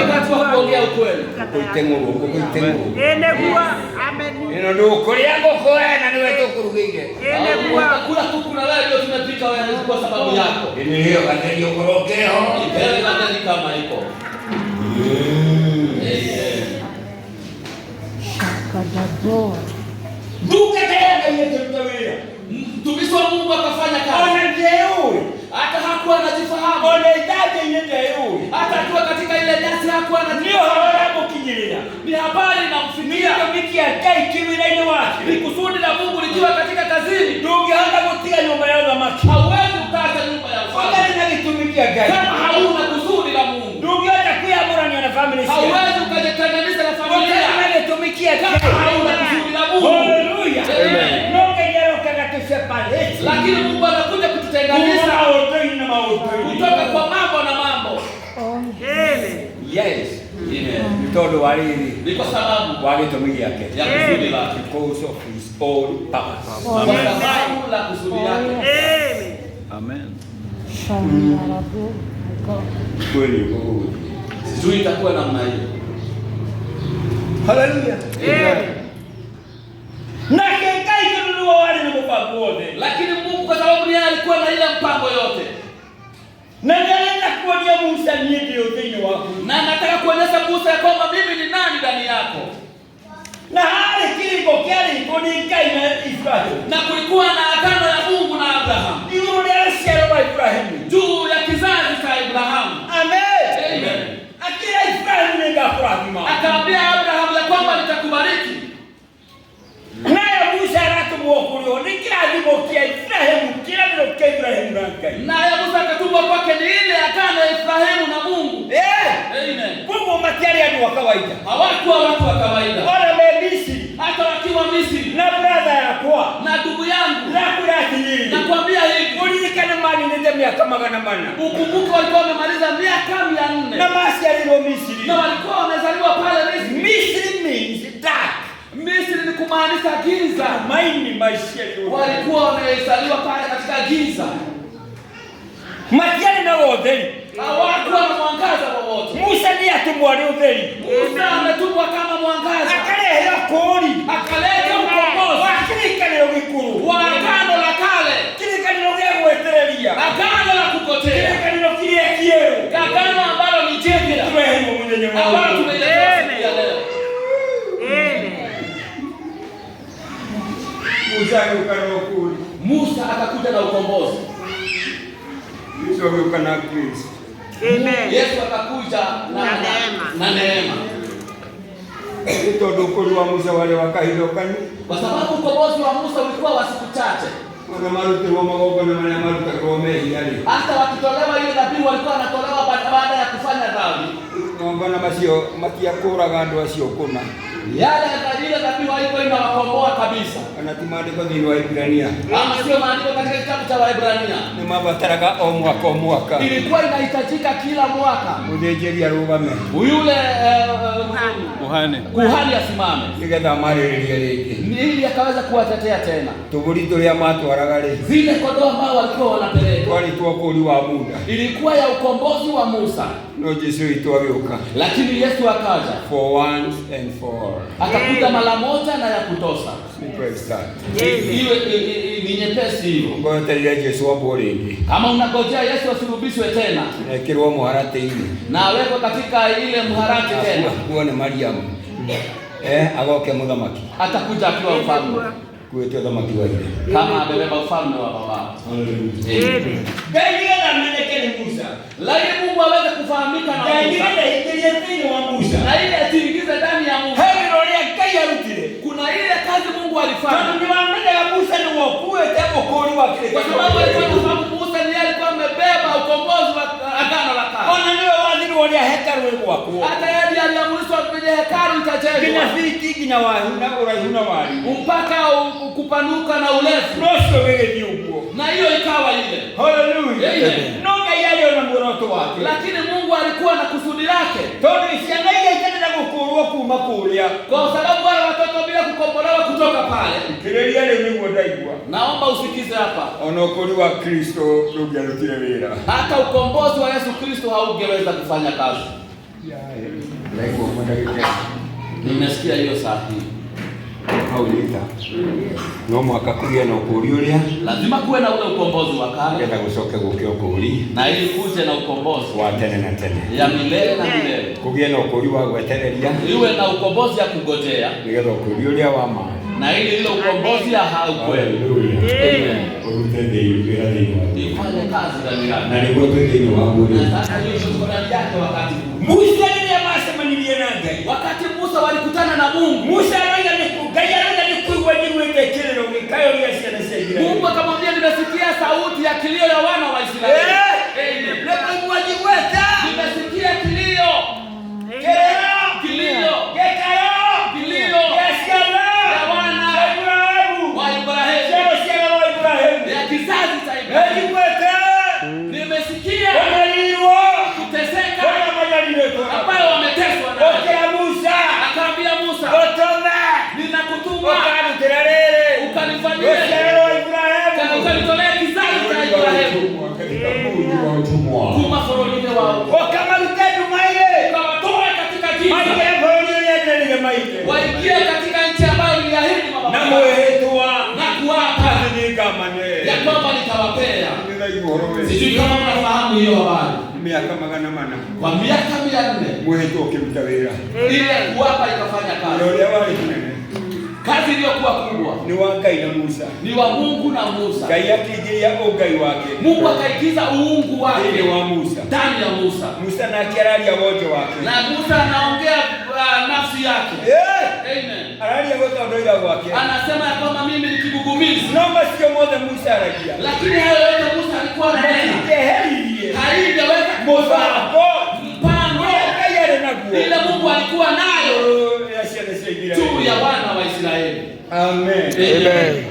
[SPEAKER 1] Wakati wa kuongea ukweli.
[SPEAKER 4] Kuitengo.
[SPEAKER 5] Ene kuwa amen.
[SPEAKER 4] Neno ndio kulia ngoko na niwe tukurugige.
[SPEAKER 1] Kula kuku na wewe ndio tumepika wewe kwa sababu yako.
[SPEAKER 4] Ni hiyo kadri yokorokeo.
[SPEAKER 1] Ipele kadri kama iko.
[SPEAKER 4] Duka tayari yetu mtawia.
[SPEAKER 1] Mtumishi wa Mungu akafanya kazi.
[SPEAKER 4] Ona jeuri.
[SPEAKER 1] Hata hakuwa anajifahamu.
[SPEAKER 4] Ona idadi yenye jeuri.
[SPEAKER 1] Hata akiwa katika ile nyasi hakuwa
[SPEAKER 4] Ndio
[SPEAKER 1] anajifahamu.
[SPEAKER 4] hapo kijilila.
[SPEAKER 1] Ni habari inamfikia.
[SPEAKER 4] Ndio miki atai kiwila ine wake.
[SPEAKER 1] Ni kusudi la Mungu likiwa katika kazini.
[SPEAKER 4] Ndugu hanga kutia nyumba yao za maki.
[SPEAKER 1] Hauwezi ukaacha nyumba ya ufalme.
[SPEAKER 4] Wakati nakitumikia gari.
[SPEAKER 1] Kama hauna kusudi la Mungu.
[SPEAKER 4] Ndugu hata kuya bora ni na family.
[SPEAKER 1] Hauwezi ukajitenganisha na familia.
[SPEAKER 4] Wakati nakitumikia
[SPEAKER 1] Kama hauna kusudi la Mungu.
[SPEAKER 4] Hallelujah.
[SPEAKER 1] Amen.
[SPEAKER 4] Ndoke jero kakatufepale.
[SPEAKER 1] Lakini Mungu anakuja kututenganisha kutoka kwa mambo na mambo.
[SPEAKER 4] Yes.
[SPEAKER 1] Amen.
[SPEAKER 4] Mtoto walili.
[SPEAKER 1] Ni kwa sababu
[SPEAKER 4] Wagitumikia yake.
[SPEAKER 1] ya kusudi lake.
[SPEAKER 4] Because of his own power.
[SPEAKER 1] Kwa sababu la kusudi lake.
[SPEAKER 6] Amen.
[SPEAKER 4] Kweli Mungu.
[SPEAKER 1] Sijui itakuwa namna hiyo.
[SPEAKER 4] Hallelujah. Na kengai kununua wale na mpango wote.
[SPEAKER 1] Lakini Mungu kwa sababu yeye alikuwa na ile mpango yote.
[SPEAKER 4] Na nenda kuonia Musa niende yote wako.
[SPEAKER 1] Na nataka kuonyesha Musa ya kwamba mimi ni nani ndani yako.
[SPEAKER 4] Na hali kiliko kiali koni kai na Ibrahim.
[SPEAKER 1] Na kulikuwa na agano ya Mungu na Abraham.
[SPEAKER 4] Ndio ndio shero wa Ibrahim.
[SPEAKER 1] Juu ya kizazi cha Abraham.
[SPEAKER 4] Amen.
[SPEAKER 1] Amen.
[SPEAKER 4] Akira Ibrahim nenda Ibrahim.
[SPEAKER 1] Akaambia Abraham ya kwamba nitakubariki.
[SPEAKER 4] Naye Musa anatumwokulio nikira adimokia Ibrahim kila ndio kwa Ibrahim rankai.
[SPEAKER 1] Naye Musa akatumwa kwake ni ile agano ya Ibrahimu na Mungu. Amen.
[SPEAKER 4] Mungu matari ni wa kawaida.
[SPEAKER 1] Hawakuwa watu wa kawaida.
[SPEAKER 4] Wala Misri
[SPEAKER 1] Hata wakiwa Misri.
[SPEAKER 4] na brother yako
[SPEAKER 1] Na ndugu yangu.
[SPEAKER 4] nakuratili.
[SPEAKER 1] Nakwambia hivi.
[SPEAKER 4] Ulikana mali nende miaka magana mana.
[SPEAKER 1] Ukumbuke walikuwa wamemaliza miaka 400.
[SPEAKER 4] Na masi alilo Misri.
[SPEAKER 1] Na walikuwa wamezaliwa pale Misri.
[SPEAKER 4] Misri means dark.
[SPEAKER 1] Misri ni kumaanisha giza.
[SPEAKER 4] Maini maisha yao.
[SPEAKER 1] Walikuwa wamezaliwa pale katika giza.
[SPEAKER 4] Matiani na wote.
[SPEAKER 1] Hawakuwa na mwangaza wowote.
[SPEAKER 4] Musa ndiye atumwali udheri.
[SPEAKER 1] Musa ametumwa kama mwangaza.
[SPEAKER 4] Akaleha kori.
[SPEAKER 1] Akaleta ukombozi.
[SPEAKER 4] Wakilika leo mikuru.
[SPEAKER 1] Wa agano la kale.
[SPEAKER 4] Kilika leo weterelia.
[SPEAKER 1] Agano la kupotea.
[SPEAKER 4] Kilika leo kilie kiero.
[SPEAKER 1] Agano ambalo ni jipya.
[SPEAKER 4] Ibrahim mwenye
[SPEAKER 1] Ambalo tumeletewa siku ya leo.
[SPEAKER 4] Musa yukanokuri.
[SPEAKER 1] Musa akakuja na ukombozi.
[SPEAKER 4] Yesu yukana Kristo.
[SPEAKER 1] Yesu akakuja na neema.
[SPEAKER 4] Ito dokori wa Musa wale wakahidokani.
[SPEAKER 1] Kwa sababu ukombozi wa Musa ulikuwa wa siku chache.
[SPEAKER 4] Wana maruti wa magogo na mwana maruta kwa mehi yale.
[SPEAKER 1] Hata wakitolewa ile dhabihu walikuwa wanatolewa baada ya kufanya dhambi.
[SPEAKER 4] Ng'ombe masio makia kura gando asio kuna.
[SPEAKER 1] Yale ile dhabihu haikuwa inawakomboa kabisa.
[SPEAKER 4] Anatimani kwa dini wa Ibrania.
[SPEAKER 1] Ama sio maandiko katika kitabu cha Waebrania.
[SPEAKER 4] Ni mabataraga omwaka.
[SPEAKER 1] Ilikuwa inahitajika kila mwaka.
[SPEAKER 4] Udejeri arubame.
[SPEAKER 1] Yule kuhani asimame.
[SPEAKER 4] Nigetha marĩrĩrie rĩngĩ.
[SPEAKER 1] Ili akaweza kuwatetea tena.
[SPEAKER 4] Tũgũri tũrĩa matwaraga rĩ.
[SPEAKER 1] Zile kondoo ambao walikuwa wanapeleka.
[SPEAKER 4] Twari twakũri wa muda.
[SPEAKER 1] Ilikuwa ya ukombozi wa Musa.
[SPEAKER 4] No Jesu witũ agĩũka.
[SPEAKER 1] Lakini Yesu akaja.
[SPEAKER 4] For once and for all.
[SPEAKER 1] Akakuja mara moja na ya kutosha.
[SPEAKER 4] Praise God.
[SPEAKER 1] Iwe ni nyepesi hivyo.
[SPEAKER 4] Ngoja Yesu waborege.
[SPEAKER 1] Kama unangojea Yesu asulubishwe tena,
[SPEAKER 4] na kirwa muharate ile.
[SPEAKER 1] Na awekwe katika ile muharate tena.
[SPEAKER 4] Kuone Mariam. Agoke mudhamaki.
[SPEAKER 1] Atakuja akiwa mfalme.
[SPEAKER 4] Kuitwa dhamaki wa ile.
[SPEAKER 1] Kama abebeba ufalme wa baba.
[SPEAKER 4] Amen. Gaidi na mnekeni Musa.
[SPEAKER 1] Lakini Mungu aweze kufahamika na Musa.
[SPEAKER 4] Gaidi na ile wa Musa.
[SPEAKER 1] Na ile atiingize ndani ya Musa. Kuna ile kazi Mungu alifanya. Kwa sababu alikuwa anafahamu Musa ndiye alikuwa amebeba ukombozi wa agano la kale. Hata yeye aliamrishwa kwenye hekalu itajengwa. Mpaka kupanuka na urefu. Na hiyo ikawa ile. Hallelujah. Lakini Mungu alikuwa na kusudi lake. Kwa sababu wale watoto bila kukombolewa kutoka pale. Naomba usikize hapa.
[SPEAKER 4] Onokolewa Kristo rugarutire wira.
[SPEAKER 1] Hata ukombozi wa Yesu Kristo haungeweza kufanya kazi. Nimesikia hiyo sahihi.
[SPEAKER 4] Haulita. No mwaka kugia na ukuri uria.
[SPEAKER 1] Lazima kuwe na ule ukombozi wa kale.
[SPEAKER 4] Ngeta gucoke gukio ukuri.
[SPEAKER 1] Na ili kuje na ukombozi
[SPEAKER 4] wa tene na tene.
[SPEAKER 1] Ya milele na milele.
[SPEAKER 4] Kugia na ukuri wa gwetereria.
[SPEAKER 1] Iwe na ukombozi ya kungojea.
[SPEAKER 4] Ngeta ukuri uria wa ma.
[SPEAKER 1] Na ili ile ukombozi ya haukweli.
[SPEAKER 4] Urutende yubira dini.
[SPEAKER 1] Ifanye kazi ndani yako.
[SPEAKER 4] Na ni wote dini wangu.
[SPEAKER 1] Na sasa hiyo shukrani yake wakati huu.
[SPEAKER 4] Musa ndiye amesema nilienanga.
[SPEAKER 1] Wakati Musa walikutana na Mungu.
[SPEAKER 4] Musa
[SPEAKER 1] Mungu akamwambia nimesikia sauti ya kilio ya wana wa Israeli. Nimesikia kilio. Kilio. Ya wana wa Ibrahimu. Ya kizazi cha Ibrahimu. Nimesikia kuteseka ambayo wameteswa na
[SPEAKER 4] Musa.
[SPEAKER 1] Akaambia Musa, ninakutuma ukanifanyie ukanitolea kizazi cha Ibrahimu kuma forolini wao ukawatoa katika giza waingie katika nchi ambayo niliahidi mababa na kuwapa ya kwamba nitawapea. Sijui kama mnafahamu hiyo habari. Kwa miaka 400 ile kuwapa ikafanya kazi. Kazi iliyokuwa kubwa
[SPEAKER 4] ni wa Ngai na Musa.
[SPEAKER 1] Ni wa Mungu na Musa.
[SPEAKER 4] Ngai akiingilia Ngai wake.
[SPEAKER 1] Mungu akaigiza uungu wake
[SPEAKER 4] wa Musa.
[SPEAKER 1] Ndani ya Musa.
[SPEAKER 4] Musa na kiaralia wote wake.
[SPEAKER 1] Na Musa anaongea nafsi yake. Amen.
[SPEAKER 4] Aralia wote ndoiga wake.
[SPEAKER 1] Anasema ya kwamba mimi ni kigugumizi.
[SPEAKER 4] Naomba sio moja Musa aralia.
[SPEAKER 1] Lakini hayo yote Musa alikuwa na haingeweza
[SPEAKER 4] Musa
[SPEAKER 1] mpango ile Mungu alikuwa nayo juu ya wana wa Israeli.
[SPEAKER 4] Amen.
[SPEAKER 1] Amen.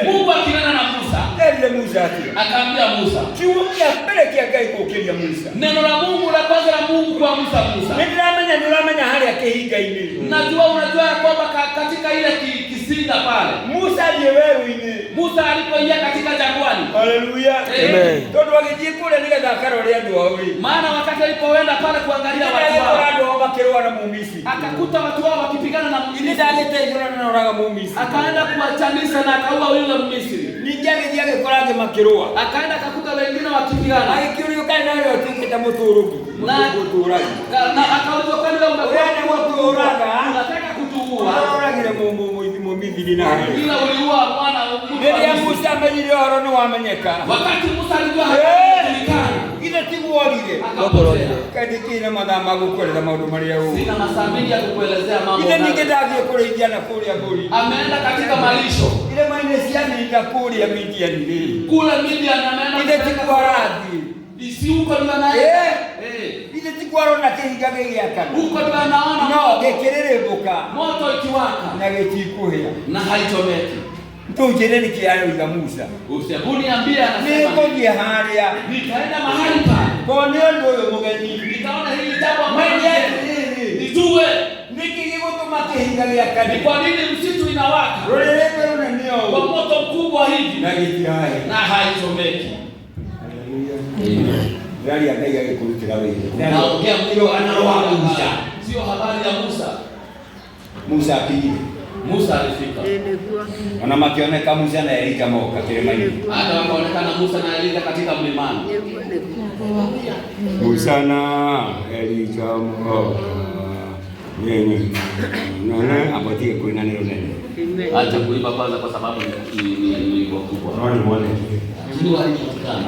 [SPEAKER 1] Mungu akinena na Musa. Akaambia Musa. Neno la Mungu la kwanza la Mungu kwa Musa. Najua unajua kwamba katika ile kisinda pale. Musa alipoingia katika jangwani.
[SPEAKER 4] Hallelujah.
[SPEAKER 1] Amen. Maana wakati alipoenda pale kuangalia watu wao, akakuta watu wao wakipigana na Misri. Akaenda kuwachanisha na akaua yule Misri. Akaenda akakuta wengine wakipigana. Na akaulizwa kwani leo umekuwa unataka kutuua? Ila uliua mwana wa Musa. Wakati Musa alijua hakujulikana.
[SPEAKER 4] Kadikina madama gukorera maundu maria u.
[SPEAKER 1] Sina masaa mengi ya kukuelezea mambo.
[SPEAKER 4] Ile ningetaka kukuelezea na kulia buri.
[SPEAKER 1] Ameenda katika malisho.
[SPEAKER 4] Ile maana siani nitakulia Midian ni.
[SPEAKER 1] Kula Midian ameenda
[SPEAKER 4] ile tikuaradi.
[SPEAKER 1] Isi huko ndo anaenda.
[SPEAKER 4] Ile tikuaro na kihigage yaka.
[SPEAKER 1] Huko ndo anaona
[SPEAKER 4] no gekerereboka.
[SPEAKER 1] Moto ikiwaka
[SPEAKER 4] na getikuhia
[SPEAKER 1] na haichomeki.
[SPEAKER 4] Tujireni kiayo ya Musa.
[SPEAKER 1] Usebuni ambia anasema.
[SPEAKER 4] Niko jiharia.
[SPEAKER 1] Nikaenda mahali pale.
[SPEAKER 4] Kwa ndio mugeni.
[SPEAKER 1] Nikaona hili jambo ambalo nijue
[SPEAKER 4] nikigotoma kihigage yaka.
[SPEAKER 1] Ni kwa nini msitu inawaka? Kwa moto mkubwa hivi. Na haichomeki.
[SPEAKER 4] Gari ya Ngai alikurutira wewe.
[SPEAKER 1] Naongea mkilo anaoa Musa. Sio habari ya Musa.
[SPEAKER 4] Musa apige.
[SPEAKER 1] Musa alifika.
[SPEAKER 4] Wana makioneka Musa na Elia moka kilimani.
[SPEAKER 1] Hata wakaonekana Musa na Elia katika mlimani.
[SPEAKER 4] Musa na Elia moka. Yeye nana apatie kuna neno nene.
[SPEAKER 1] Acha kuiba kwanza kwa sababu ni wakubwa.
[SPEAKER 4] Nani wale?
[SPEAKER 1] Ndio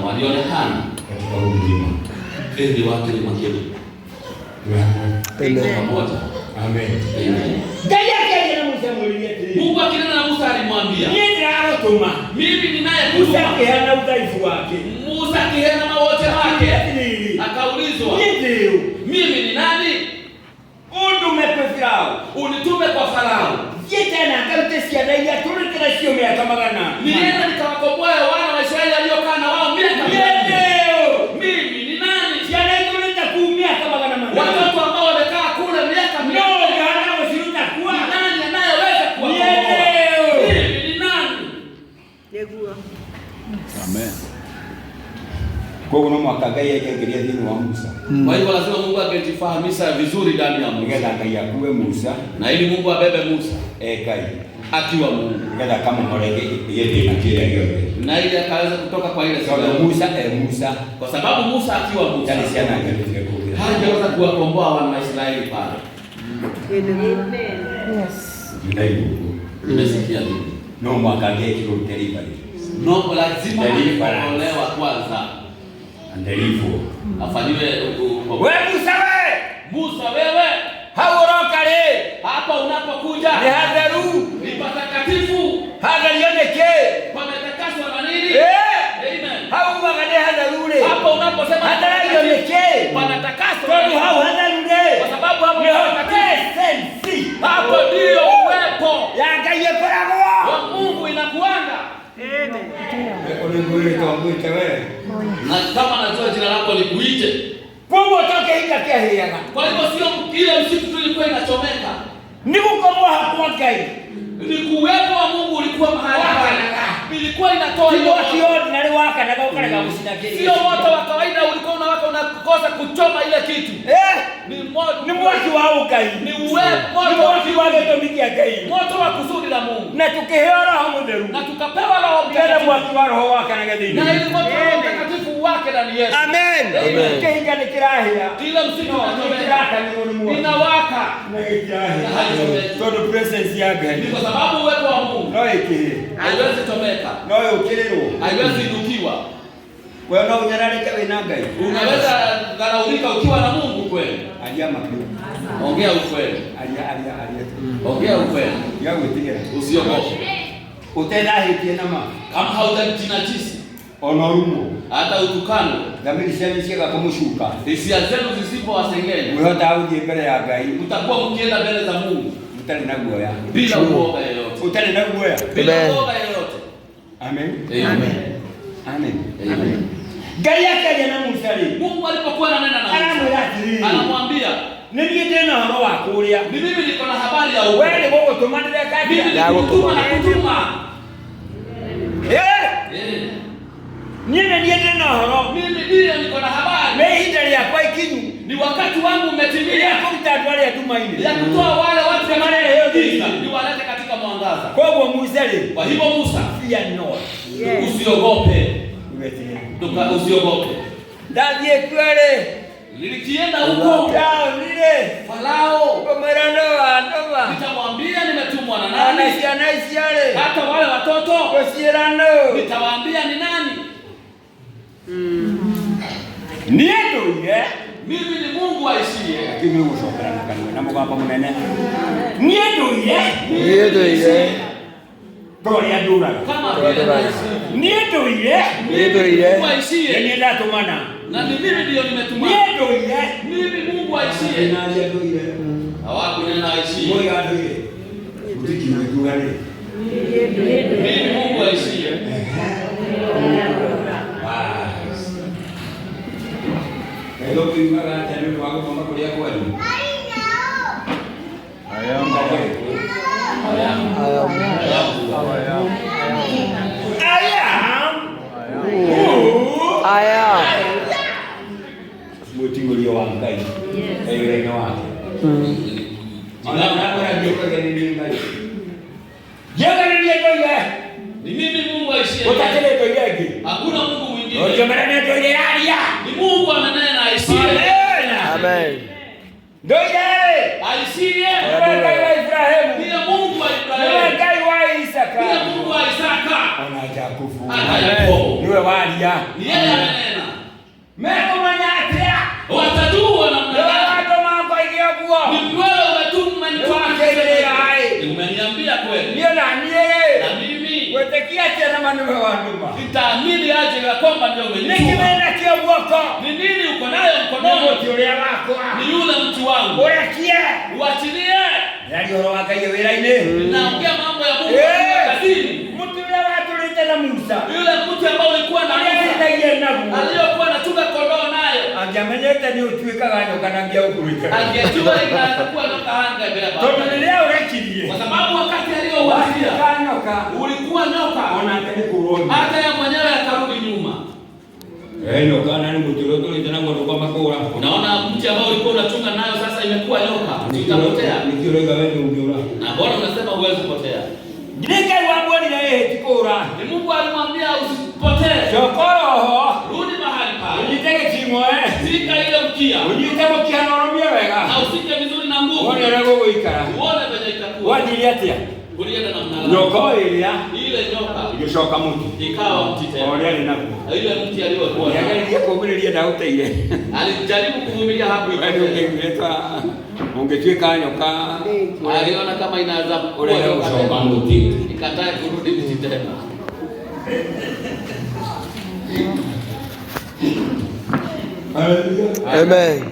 [SPEAKER 1] walionekana
[SPEAKER 4] Katika mlima.
[SPEAKER 1] ndio watu ni makini. Amen. Amen. Mungu akinena na Musa alimwambia, mimi ninaye
[SPEAKER 4] Musa kihana udhaifu wake.
[SPEAKER 1] Musa kihana mawote wake. Akaulizwa, mimi ni nani?
[SPEAKER 4] Undume kwa Farao.
[SPEAKER 1] Unitume kwa Farao.
[SPEAKER 4] Yetana kaltesia na ya tulekera sio miaka magana.
[SPEAKER 1] Nienda nikawakomboe wana wa Israeli waliokaa na wao miaka mimi ni nani?
[SPEAKER 4] Siana tuleta miaka magana magana.
[SPEAKER 1] Watoto ambao wamekaa kule miaka mingi. Nani anayeweza kuwakomboa? Mimi ni nani? Amen.
[SPEAKER 4] Kwa hiyo mwaka gani yakiangalia dini wa Musa.
[SPEAKER 1] Kwa hiyo lazima Mungu angejifahamisha vizuri ndani ya Musa.
[SPEAKER 4] Ngeza akayakuwe Musa
[SPEAKER 1] Na ili Mungu abebe Musa
[SPEAKER 4] kai
[SPEAKER 1] akiwa Mungu.
[SPEAKER 4] Ngeza kama morege yeye na kile yote.
[SPEAKER 1] Na ili akaweza kutoka kwa ile
[SPEAKER 4] sababu Musa
[SPEAKER 1] kwa sababu Musa akiwa Musa
[SPEAKER 4] alisiana angefika kule.
[SPEAKER 1] hangeweza kuwakomboa wana wa Israeli pale.
[SPEAKER 4] Ndio.
[SPEAKER 1] Nimesikia nini?
[SPEAKER 4] No mwaka gani delivery.
[SPEAKER 1] No, lazima kuolewa kwanza.
[SPEAKER 4] Andelifu.
[SPEAKER 1] Afanywe
[SPEAKER 4] Musa
[SPEAKER 1] wewe
[SPEAKER 4] hauroka le
[SPEAKER 1] hapa unapokuja
[SPEAKER 4] ni hadharu
[SPEAKER 1] ni patakatifu
[SPEAKER 4] hadharioneke
[SPEAKER 1] pametakaswa na nini? Amen.
[SPEAKER 4] Hau magane hadharule
[SPEAKER 1] Hapa unaposema
[SPEAKER 4] hadharioneke
[SPEAKER 1] panatakaswa
[SPEAKER 4] kwa hau hadharule
[SPEAKER 1] kwa sababu hapo
[SPEAKER 4] ni hotensi
[SPEAKER 1] hapo ndio uwepo
[SPEAKER 4] ya gaye korago
[SPEAKER 1] wa Mungu inakuanga.
[SPEAKER 5] Amen.
[SPEAKER 1] Na kama najua jina lako likuite.
[SPEAKER 4] Mungu toke hika kia hiyaga.
[SPEAKER 1] Kwa hivyo sio ile msitu tu ilikuwa inachomeka.
[SPEAKER 4] Ni kukomboa hakuwa kai.
[SPEAKER 1] Ni kuwepo wa Mungu ulikuwa mahali pale. Ilikuwa inatoa hiyo
[SPEAKER 4] moto na liwaka na kaukana kama usina kile.
[SPEAKER 1] Sio moto wa kawaida ulikuwa unawaka unakosa kuchoma ile kitu. Ni moto
[SPEAKER 4] wa ukai.
[SPEAKER 1] Ni uwepo
[SPEAKER 4] moto wa getomikia kai.
[SPEAKER 1] Moto wa kusudi la Mungu.
[SPEAKER 4] Na tukiheora hamuderu.
[SPEAKER 1] Na tukapewa Roho
[SPEAKER 4] Mtakatifu. Moto wa Roho wake na gadini.
[SPEAKER 1] Na ile moto wa Mtakatifu wake ndani yetu.
[SPEAKER 4] Amen. Amen. Kinga ni kirahia.
[SPEAKER 1] Ile msitu unachomeka inawaka.
[SPEAKER 4] Na kirahia. Todo presence yake.
[SPEAKER 1] Ni kwa sababu uwepo wa Mungu. Haiwezi tomeka. Haiwezi inukiwa.
[SPEAKER 4] Kwa hiyo unyaralika wenanga.
[SPEAKER 1] Unaweza dharaulika ukiwa na Mungu kweli.
[SPEAKER 4] Aliyama kidogo.
[SPEAKER 1] Ongea ukweli. Ongea ukweli.
[SPEAKER 4] Yangu tigera.
[SPEAKER 1] Usiogope.
[SPEAKER 4] Utelahi tena
[SPEAKER 1] kama hautajinajisi.
[SPEAKER 4] Onorumo.
[SPEAKER 1] Hata utukano.
[SPEAKER 4] Dhamiri shika kama shuka.
[SPEAKER 1] Hisia zenu zisipowasengenya.
[SPEAKER 4] Wewe utauje mbele ya Gai.
[SPEAKER 1] Utakuwa mkienda mbele za Mungu.
[SPEAKER 4] Utali na goya.
[SPEAKER 1] Bila uoga yoyote.
[SPEAKER 4] Utali na goya.
[SPEAKER 1] Bila uoga yoyote.
[SPEAKER 4] Amen.
[SPEAKER 1] Amen.
[SPEAKER 4] Amen.
[SPEAKER 1] Amen.
[SPEAKER 4] Gai yake na Musa.
[SPEAKER 1] Mungu alipokuwa ananena na Musa. Anamwambia,
[SPEAKER 4] "Nini tena roho wako ulia?
[SPEAKER 1] Ni mimi niko na habari ya uwepo.
[SPEAKER 4] Wewe ndio wewe tumandile kati.
[SPEAKER 1] Mimi nikutuma na kutuma."
[SPEAKER 4] Nini ndiye tena roho?
[SPEAKER 1] Mimi ndiye niko na habari.
[SPEAKER 4] Mehitali ya kwa ikinyu.
[SPEAKER 1] Ni wakati wangu umetimia.
[SPEAKER 4] Ya kumtatu wale ya tumaini.
[SPEAKER 1] Ya kutoa wale watu wa maneno hiyo giza. Ni walete katika mwangaza.
[SPEAKER 4] Kwa hivyo Musa.
[SPEAKER 1] Kwa hivyo Musa,
[SPEAKER 4] fear not.
[SPEAKER 1] Usiogope. Usiogope.
[SPEAKER 4] Dadie kwale.
[SPEAKER 1] Nilikienda huko.
[SPEAKER 4] Lile.
[SPEAKER 1] Farao.
[SPEAKER 4] Komerano andova.
[SPEAKER 1] Nitamwambia nimetumwa na nani?
[SPEAKER 4] Anasiale.
[SPEAKER 1] Hata wale watoto.
[SPEAKER 4] Kosirano.
[SPEAKER 1] Nitawaambia ni nani?
[SPEAKER 4] Nieto ye.
[SPEAKER 1] Mimi ni Mungu aishiye.
[SPEAKER 4] Lakini wewe ushokrana kanwe na mugamba munene. Nieto ye.
[SPEAKER 6] Nieto ye.
[SPEAKER 4] Gloria dura.
[SPEAKER 1] Kama vile
[SPEAKER 4] Nieto ye.
[SPEAKER 6] Nieto ye.
[SPEAKER 1] Mungu aishiye.
[SPEAKER 4] Ni ndato mana.
[SPEAKER 1] Na ni mimi ndio nimetuma.
[SPEAKER 4] Nieto ye.
[SPEAKER 1] Mimi Mungu aishiye.
[SPEAKER 4] Na nieto ye.
[SPEAKER 1] Hawakunena aishiye.
[SPEAKER 4] Moyo adoye. Utiki na dugale.
[SPEAKER 1] Mimi Mungu aishiye.
[SPEAKER 4] Hello kimara channel wako mama kulia kwa ni.
[SPEAKER 6] I am.
[SPEAKER 4] Mutingulio wangai. Ewe wake. Ana ndio kwa gani ngai. Yeye ndiye ndio
[SPEAKER 1] Ni mimi Mungu aishiye.
[SPEAKER 4] utakile ndio yeye.
[SPEAKER 1] Hakuna Mungu mwingine.
[SPEAKER 4] Ndio maana ndio yeye.
[SPEAKER 1] Ni Mungu ananena aishiye.
[SPEAKER 6] Amen.
[SPEAKER 4] Ndio yeye.
[SPEAKER 1] Aishiye.
[SPEAKER 4] Ndiye Ibrahimu.
[SPEAKER 1] Ndiye Mungu wa Ibrahimu.
[SPEAKER 4] Ndiye Isaka.
[SPEAKER 1] Ndiye Mungu wa Isaka.
[SPEAKER 4] Anaja kufu.
[SPEAKER 1] Amen.
[SPEAKER 4] Niwe walia.
[SPEAKER 1] Ni yeye ananena.
[SPEAKER 4] Meko manyatia.
[SPEAKER 1] Watajua namna gani.
[SPEAKER 4] Watu mambo ingekuwa.
[SPEAKER 1] Ni wewe umetuma
[SPEAKER 4] Wakelea hai.
[SPEAKER 1] umeniambia kweli.
[SPEAKER 4] Ndio na niye.
[SPEAKER 1] Na mimi
[SPEAKER 4] Wetekia tena manuwe wanduma.
[SPEAKER 1] nitaamini aje ya kwamba ndio umenituma.
[SPEAKER 4] Nikimenda kio bwako.
[SPEAKER 1] Ni nini uko nayo mkononi?
[SPEAKER 4] Ndio tule wako.
[SPEAKER 1] Ni yule mtu wangu.
[SPEAKER 4] Urekie.
[SPEAKER 1] Uachilie.
[SPEAKER 4] Ndio roho wake wiraine.
[SPEAKER 1] Naongea mambo ya Mungu kazini.
[SPEAKER 4] Mtu yule watu lita Musa.
[SPEAKER 1] Yule mtu ambaye ulikuwa na Musa. Aliyokuwa anachunga kondoo nayo.
[SPEAKER 4] Angemenyete ni utwika ganyo kanangia ukuruka.
[SPEAKER 1] Angejua inakuwa ndoka hanga bila baba.
[SPEAKER 4] Tonelea urekilie.
[SPEAKER 1] Kwa sababu wakati aliyouachilia
[SPEAKER 4] Kanyoka.
[SPEAKER 1] ulikuwa nyoka.
[SPEAKER 4] Ona tena kuroni.
[SPEAKER 1] Hata yeye mwenyewe akarudi nyuma.
[SPEAKER 4] Nyoka nani mtuloto tena ngoto kwa makora.
[SPEAKER 1] Unaona mti ambao ulikuwa unachunga nayo sasa imekuwa nyoka. Itapotea.
[SPEAKER 4] Nikiroga wewe ungeona.
[SPEAKER 1] Na bora unasema huwezi kupotea.
[SPEAKER 4] Ndike wamboni na yeye tikora.
[SPEAKER 1] Ni Mungu alimwambia usipotee.
[SPEAKER 4] Chokoro.
[SPEAKER 1] Rudi mahali pale.
[SPEAKER 4] Unitege timo
[SPEAKER 1] Sika ile mkia.
[SPEAKER 4] Unitege mkia noromia wega.
[SPEAKER 1] Na usike vizuri na nguvu.
[SPEAKER 4] Wone rego goikara.
[SPEAKER 1] Uone venye itakuwa.
[SPEAKER 4] Wajili atia.
[SPEAKER 1] Kulienda namna gani?
[SPEAKER 4] Nyoko ile
[SPEAKER 1] Ile nyoka.
[SPEAKER 4] ilishoka mtu.
[SPEAKER 1] Ikawa mti tena.
[SPEAKER 4] Ole alinapo.
[SPEAKER 1] Ile mti aliyokuwa.
[SPEAKER 4] Yagalia kuvumilia na utaile.
[SPEAKER 1] Alijaribu kuvumilia hapo
[SPEAKER 4] Wewe
[SPEAKER 1] ikapotea.
[SPEAKER 4] ungeita ungetweka nyoka.
[SPEAKER 1] Aliona kama inaweza
[SPEAKER 4] Ule ushoka mti.
[SPEAKER 1] ikatae kurudi mti tena.
[SPEAKER 6] Amen.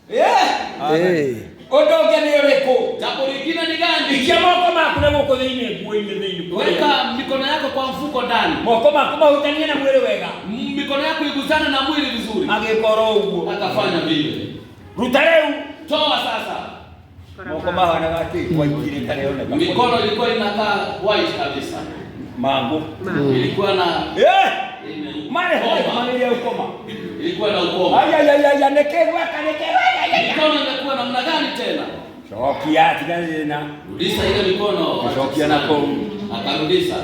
[SPEAKER 4] Hey. Odoge ni yoreko.
[SPEAKER 1] Jambo lingine ni gani?
[SPEAKER 4] Ikia moko makuna moko dhine buine.
[SPEAKER 1] Weka mikono yako kwa mfuko ndani.
[SPEAKER 4] Moko makuma utania na mwele wega.
[SPEAKER 1] Mikono yako igusane na mwili vizuri.
[SPEAKER 4] Agekoro ugo.
[SPEAKER 1] Akafanya vile.
[SPEAKER 4] Rutareu.
[SPEAKER 1] Toa sasa.
[SPEAKER 4] Moko mahana gati kwa injili kaleona.
[SPEAKER 1] Mikono ilikuwa inakaa white kabisa.
[SPEAKER 4] Mambo.
[SPEAKER 1] Ilikuwa na
[SPEAKER 4] Mare familia ukoma.
[SPEAKER 1] ilikuwa na ukoma.
[SPEAKER 4] Aya nekerwa kanekerwa.
[SPEAKER 1] Mikono imekuwa namna gani tena?
[SPEAKER 4] Shokia tigana.
[SPEAKER 1] Rudisha ile mikono.
[SPEAKER 4] Shokia nako.
[SPEAKER 1] Akarudisha.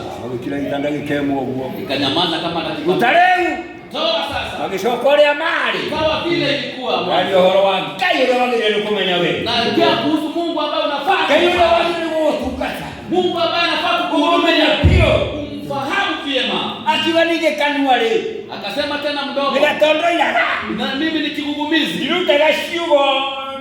[SPEAKER 4] Kila kitanda kikemo ugo.
[SPEAKER 1] Ikanyamaza kama dakika.
[SPEAKER 4] Rutareu.
[SPEAKER 1] Toa sasa.
[SPEAKER 4] Akishokolea mali.
[SPEAKER 1] Ikawa vile ilikuwa.
[SPEAKER 4] Wali horo wa kayo wangire kumenya wewe.
[SPEAKER 1] Na pia kuhusu Mungu ambaye unafaa.
[SPEAKER 4] Kayo wangire wotukata.
[SPEAKER 1] Mungu ambaye anafaa
[SPEAKER 4] Kuhurumia
[SPEAKER 1] kukuhurumia.
[SPEAKER 4] pio.
[SPEAKER 1] Kumfahamu vyema.
[SPEAKER 4] Akiwa nije kanwale.
[SPEAKER 1] Akasema tena mdogo.
[SPEAKER 4] Nikatondo yara.
[SPEAKER 1] Na mimi ni kigugumizi.
[SPEAKER 4] Niruta gashigo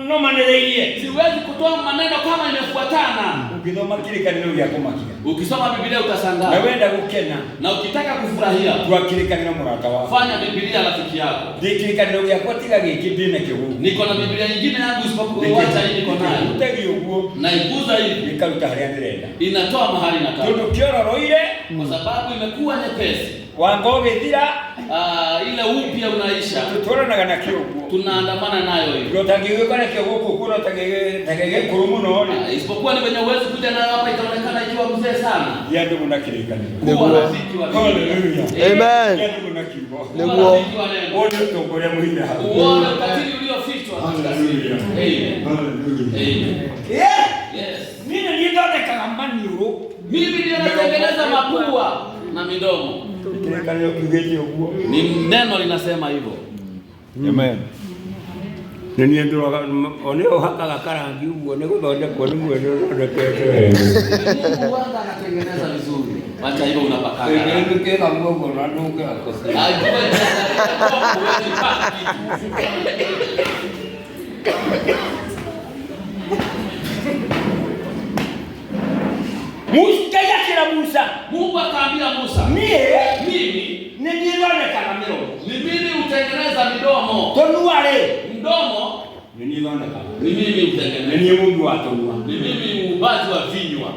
[SPEAKER 4] no manelelie.
[SPEAKER 1] Siwezi kutoa maneno kama imefuatana.
[SPEAKER 4] Ukidoma kile kaneno yako makia.
[SPEAKER 1] Ukisoma Biblia utashangaa.
[SPEAKER 4] Na wenda gukena.
[SPEAKER 1] Na ukitaka kufurahia,
[SPEAKER 4] Kwa kile kaneno murata wa.
[SPEAKER 1] fanya Biblia rafiki yako.
[SPEAKER 4] Dikile kaneno yako tiga gikidine kiwu.
[SPEAKER 1] Niko na Biblia nyingine yangu isipokuwa wacha hii niko nayo.
[SPEAKER 4] Utagi ugo.
[SPEAKER 1] Na iguza hivi.
[SPEAKER 4] Nikaruta hali ndirenda.
[SPEAKER 1] Inatoa mahali nataka.
[SPEAKER 4] Tundu kioro roire.
[SPEAKER 1] Kwa sababu imekuwa nyepesi.
[SPEAKER 4] Wangoge thira.
[SPEAKER 1] Ile upya unaisha.
[SPEAKER 4] Tutoranaga na kiugo.
[SPEAKER 1] Tunaandamana nayo hivi.
[SPEAKER 4] Rotagiwe kana kiugo kuno tagege kurumu no.
[SPEAKER 1] Isipokuwa ni venye uwezi kuja nayo hapa itaonekana ikiwa mzee sana.
[SPEAKER 4] Yando munakirika.
[SPEAKER 1] Kuwa rafiki wa Biblia.
[SPEAKER 4] Hallelujah.
[SPEAKER 6] Amen.
[SPEAKER 4] Yando munakibo.
[SPEAKER 1] Kuwa rafiki wa neno.
[SPEAKER 4] Wote tongole muhira.
[SPEAKER 1] Uone ukatili uliofichwa.
[SPEAKER 4] Hallelujah.
[SPEAKER 1] Amen.
[SPEAKER 4] Hallelujah.
[SPEAKER 1] Amen.
[SPEAKER 4] Yeah.
[SPEAKER 1] Yes.
[SPEAKER 4] Mimi ndio kagambani uro.
[SPEAKER 1] Mimi ndio natengeneza mapua na midomo.
[SPEAKER 4] Kanyo kigeti ugo.
[SPEAKER 1] Ni neno linasema hivyo.
[SPEAKER 4] Amen. Nini ndio oneo haka karangi ugo ne kuthonde kwa ndugu ndio tete.
[SPEAKER 1] Mungu wanga anatengeneza vizuri. Acha hivyo unapakaka.
[SPEAKER 4] Ndio keka mgongo na ndugu akosa.
[SPEAKER 1] Ajua huwezi paka kitu.
[SPEAKER 4] Musa yakira Musa.
[SPEAKER 1] Mungu akaambia Musa, mimi
[SPEAKER 4] nilionekana miromo.
[SPEAKER 1] ni mimi utengeneza midomo.
[SPEAKER 4] Tonuare.
[SPEAKER 1] Mdomo
[SPEAKER 4] Nilionekana.
[SPEAKER 1] ni mimi utengeneza.
[SPEAKER 4] Ni Mungu atonua.
[SPEAKER 1] Ni mimi ubaji wa vinywa.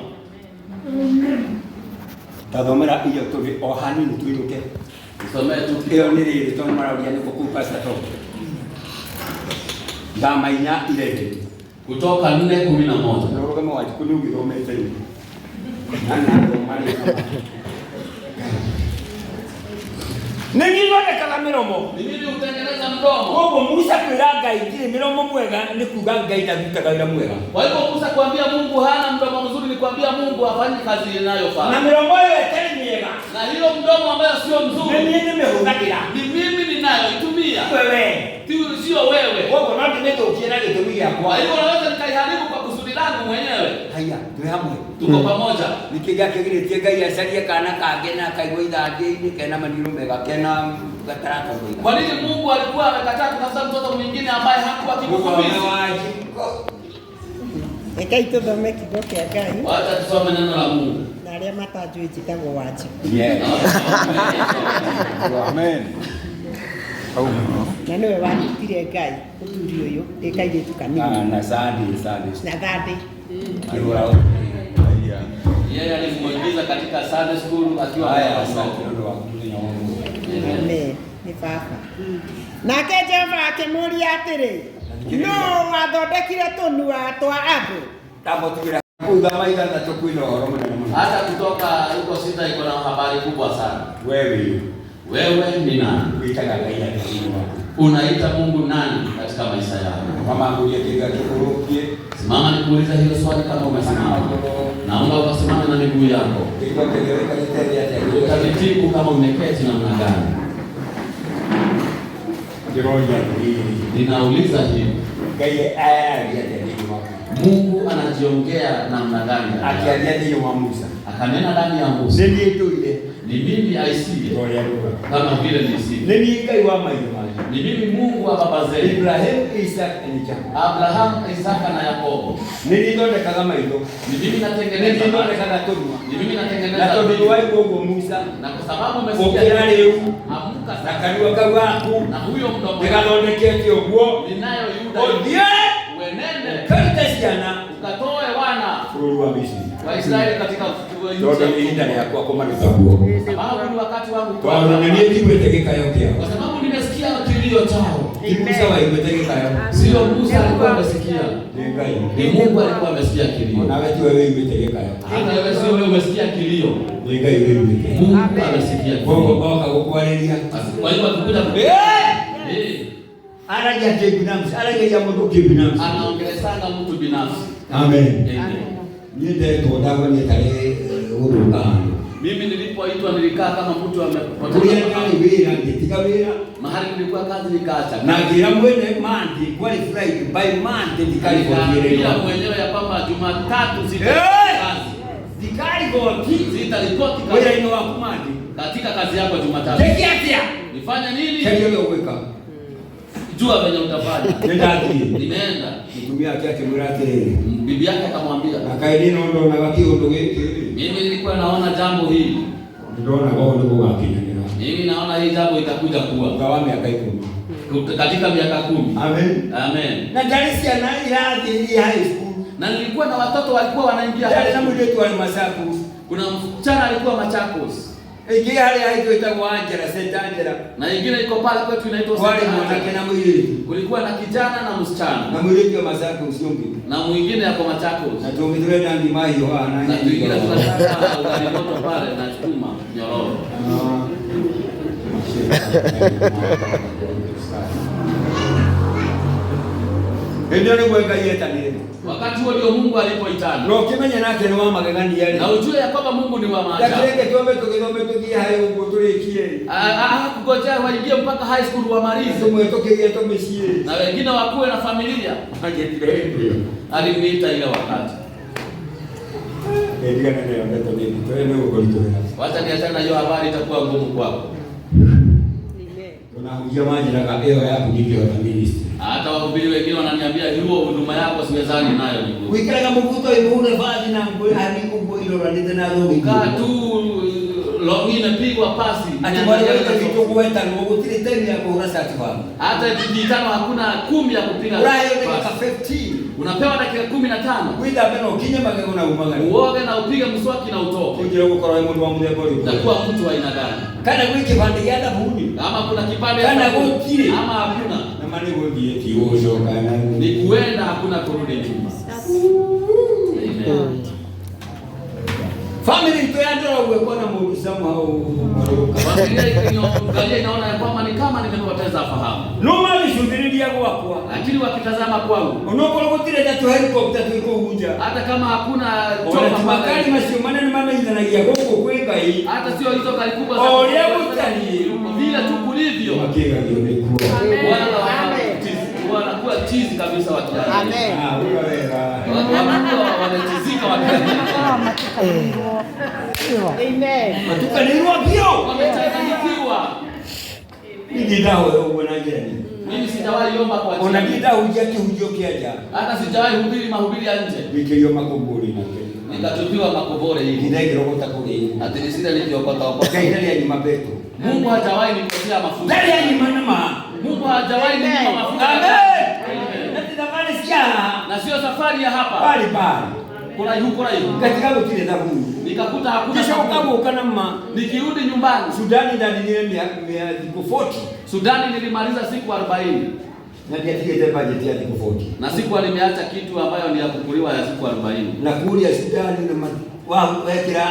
[SPEAKER 4] Tathomera iyo tugi ohani nituiruke.
[SPEAKER 1] Tusomee tu.
[SPEAKER 4] Iyo ni riri tono mararudia ni kukupa sato. Ndama inya ile.
[SPEAKER 1] Kutoka 4:11.
[SPEAKER 4] Ndio kama wajikuni ugithomete hivi. Nana ndo mali kama. nĩgithondekaga mĩromo.
[SPEAKER 1] Ni mimi hutengeneza mdomo.
[SPEAKER 4] Koguo Musa kwĩra Ngai ndirĩ mĩromo mwega nĩ kuuga Ngai ndarutaga wĩra mwega.
[SPEAKER 1] Kwa hivyo Musa kuambia Mungu hana mdomo mzuri ni kuambia Mungu hafanyi kazi inayofaa.
[SPEAKER 4] Na mĩromo ĩyo ĩtarĩ mĩega.
[SPEAKER 1] Na hilo mdomo ambayo sio mzuri.
[SPEAKER 4] Nĩ nĩmĩhũthagĩra.
[SPEAKER 1] Ni mimi ninayoitumia.
[SPEAKER 4] Wewe.
[SPEAKER 1] Sio wewe.
[SPEAKER 4] Koguo no ndĩmĩthũkie na gĩtũmi gĩakwa.
[SPEAKER 1] Kwa hivyo naweza nikaiharibu kwa kusudi langu mwenyewe.
[SPEAKER 4] Haya, twĩ hamwe.
[SPEAKER 1] Tuko pamoja.
[SPEAKER 4] Nikĩgĩa kĩgirĩtie Ngai acarie kana kangĩ na akaigua ithandĩ-inĩ kena maniũrũ mega kena gataratoiga.
[SPEAKER 1] Kwa nini Mungu alikuwa amekataa kutafuta mtoto mwingine ambaye hakuwa kikufumizi?
[SPEAKER 5] Eka ituthome kiugo kĩa Ngai.
[SPEAKER 1] Wacha tusome neno la Mungu.
[SPEAKER 5] Na arĩa matanjũĩ njĩtagwo Wanjiku.
[SPEAKER 4] Yes. Amen.
[SPEAKER 5] Na nĩwe wanyitire Ngai mũthuri ũyũ ndĩ kairĩtu kanini.
[SPEAKER 4] Na Sunday.
[SPEAKER 5] Na Sunday.
[SPEAKER 1] Yeye alimuingiza katika Sunday school akiwa
[SPEAKER 5] Amen. Ni baba. Nake Jehova akĩmũria atĩrĩ, no wathondekire tũnua twa andũ.
[SPEAKER 1] Hata kutoka huko sita iko na habari kubwa sana. Wewe ni nani? Unaita Mungu nani katika maisha yako? Simama nikuuliza hilo swali kama umesimama. Naomba ukasimame na miguu yako. Utaratibu kama umeketi namna gani? Ninauliza hivi. Mungu anajiongea namna gani? Akanena ndani ya Musa. Ni mimi aisiye kama vile nisiye. Ni mimi Mungu wa baba zetu Abraham, Isaka na Yakobo. Ni mimi natengeneza. Ni mimi natengeneza. Na kwa sababu umesikia amka sasa. Na huyo mdomo ninayo Yuda. Uenende ukatoe wana wa Israeli katika nchi sababu ni wakati wangu kwa sababu nimesikia kilio chao. Sio Musa alikuwa amesikia, ni Mungu alikuwa amesikia kilio. Hata wewe sio wewe umesikia kilio, Mungu amesikia kilio. Kwa hiyo tukikuja anaongelesanga mtu binafsi. Amen. Mimi nilipoitwa nilikaa kama mtu amepoteza mahali nilikuwa kazi nikaacha. Na kila mwenyewe ya kwamba Jumatatu sitaripoti katika kazi yako Jumatatu. Nifanya nini? Jua venye utafanya. Nimeenda. Bibi yake akamwambia. Mimi nilikuwa naona jambo hili. Mimi naona hii jambo itakuja kuwa. Katika miaka 10. Amen. Amen. Na nilikuwa na watoto walikuwa wanaingia high school. Kuna msichana alikuwa Machakos. Na ingine iko pale kwetu inaitwa kulikuwa na kijana na msichana. Na mwingine yako Machakos. Na mwingine tunataka ugali moto pale na chuma nyororo. Wakati huo ndio Mungu alipoitana. Na ujue ya kwamba Mungu ni wa maajabu. Kungojea waingie mpaka high school wamalize. Na wengine wakuwe na familia. Aliniita ile wakati. Wacha niachane na hiyo habari itakuwa ngumu kwako. Hata wahubiri wengine wananiambia hiyo huduma yako siwezani nayo ni ngumu. Kaa tu longi inapigwa pasi. Hata dijitano hakuna 10 ya kupiga pasi. Unapewa dakika 15. Uoge na upige mswaki na utoke. Utakuwa mtu wa aina gani? Ama kuna kipande ama hakuna. Ni kuenda hakuna kurudi nyuma.
[SPEAKER 4] family to yandora uwe kwa na mulisamu hao.
[SPEAKER 1] Familia inaona kwamba ni kama nimepoteza fahamu.
[SPEAKER 4] Normally shudiridia kwa.
[SPEAKER 1] Lakini wakitazama kwangu.
[SPEAKER 4] Unokolo kutile tatu helicopter tuko huja.
[SPEAKER 1] Hata kama hakuna
[SPEAKER 4] choma makali masio maneno mama indanagia huko kweka hii.
[SPEAKER 1] Hata sio hizo kali kubwa
[SPEAKER 4] za. Ole mutani.
[SPEAKER 1] Vile tu kulivyo.
[SPEAKER 4] Makenga ndio ni kwa.
[SPEAKER 1] Wanakuwa chizi kabisa watu.
[SPEAKER 5] Amen.
[SPEAKER 1] Wanakuwa wanatizika watu.
[SPEAKER 5] Amen.
[SPEAKER 4] Matukanirwa pio.
[SPEAKER 1] Wamechanganyikiwa.
[SPEAKER 4] Ndio dawa unaje?
[SPEAKER 1] Mimi sijawahi omba kwa ajili.
[SPEAKER 4] Unajita hujaki hujokia jana.
[SPEAKER 1] Hata sijawahi hubiri mahubiri ya nje.
[SPEAKER 4] Nikiyo makobori na kile.
[SPEAKER 1] Nikatupiwa makobore hivi.
[SPEAKER 4] Kidai kirokota kule.
[SPEAKER 1] Ati nisinde nikiokota hapo.
[SPEAKER 4] Kaidali ya mapeto.
[SPEAKER 1] Mungu hajawahi nikosea mafuta.
[SPEAKER 4] Dali ya manama.
[SPEAKER 1] Mungu hajawahi nipa mafuta.
[SPEAKER 4] Amen. Nataka
[SPEAKER 1] Na sio safari ya hapa.
[SPEAKER 4] Bali.
[SPEAKER 1] Kuna huko na hiyo.
[SPEAKER 4] Katika kile dhabu.
[SPEAKER 1] Nikakuta hakuna.
[SPEAKER 4] Kisha ukabuka mama.
[SPEAKER 1] Nikirudi nyumbani.
[SPEAKER 4] Sudani ndani ni 40.
[SPEAKER 1] Sudani nilimaliza siku 40.
[SPEAKER 4] Na pia tike budget ya siku 40.
[SPEAKER 1] Na siku alimeacha kitu ambayo ni ya kukuliwa ya siku 40.
[SPEAKER 4] Na kulia Sudani na wao wekira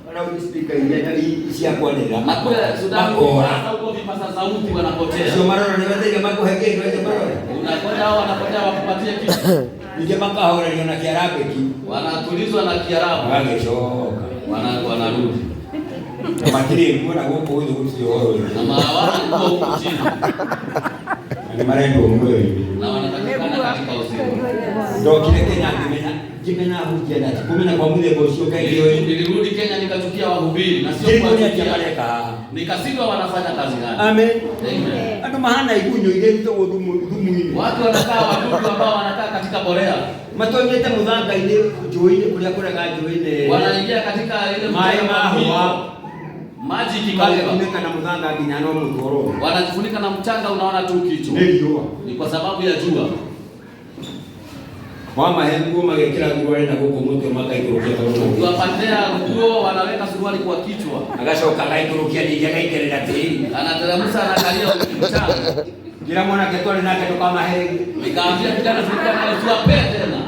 [SPEAKER 4] wana speaker hii isia kwa nenda.
[SPEAKER 1] Na kule Sudani hata huko vipasa sauti wanapotea.
[SPEAKER 4] Sio mara ni wazee mako heke ndio mara.
[SPEAKER 1] Unakwenda hao wanapotea wakupatie kitu.
[SPEAKER 4] Nije maka hao na Kiarabu ki.
[SPEAKER 1] Wanatulizwa na Kiarabu.
[SPEAKER 4] Wangechoka.
[SPEAKER 1] Wanarudi.
[SPEAKER 4] Makini mbona huko huyo usio.
[SPEAKER 1] Na maana huko chini.
[SPEAKER 4] Ni marendo mwe.
[SPEAKER 1] Na wanatakikana katika uzima.
[SPEAKER 4] Ndio kile Kenya kimena hujia na kumena kwa mule bosio kaile wewe.
[SPEAKER 1] Nilirudi Kenya nikachukia wahubiri na sio kwa
[SPEAKER 4] kuja.
[SPEAKER 1] Nikashindwa wanafanya kazi gani.
[SPEAKER 4] Amen.
[SPEAKER 1] Amen.
[SPEAKER 4] Hata mahana ikunyo ile mto dumu hivi.
[SPEAKER 1] Watu wanakaa wadudu ambao wanakaa katika borea.
[SPEAKER 4] Matonyeta mudhanga ile joine kulia kula joine.
[SPEAKER 1] Wanaingia katika ile maji kikauka.
[SPEAKER 4] Wanafunika na mudhanga ginyano mtoro.
[SPEAKER 1] Wanajifunika na mchanga unaona tu kichwa. Ni kwa sababu ya jua.
[SPEAKER 4] Mama hengu magekira nguo na huko moto maka ikurukia kwa.
[SPEAKER 1] Wapatea nguo wanaweka suruali kwa kichwa.
[SPEAKER 4] Agashoka kaikurukia nijaka ikerera tei.
[SPEAKER 1] Anateremsha anakalia mchanga.
[SPEAKER 4] Kila mwana ketole na keto kama hengu.
[SPEAKER 1] Nikaambia kijana tulikuwa na usiwape tena.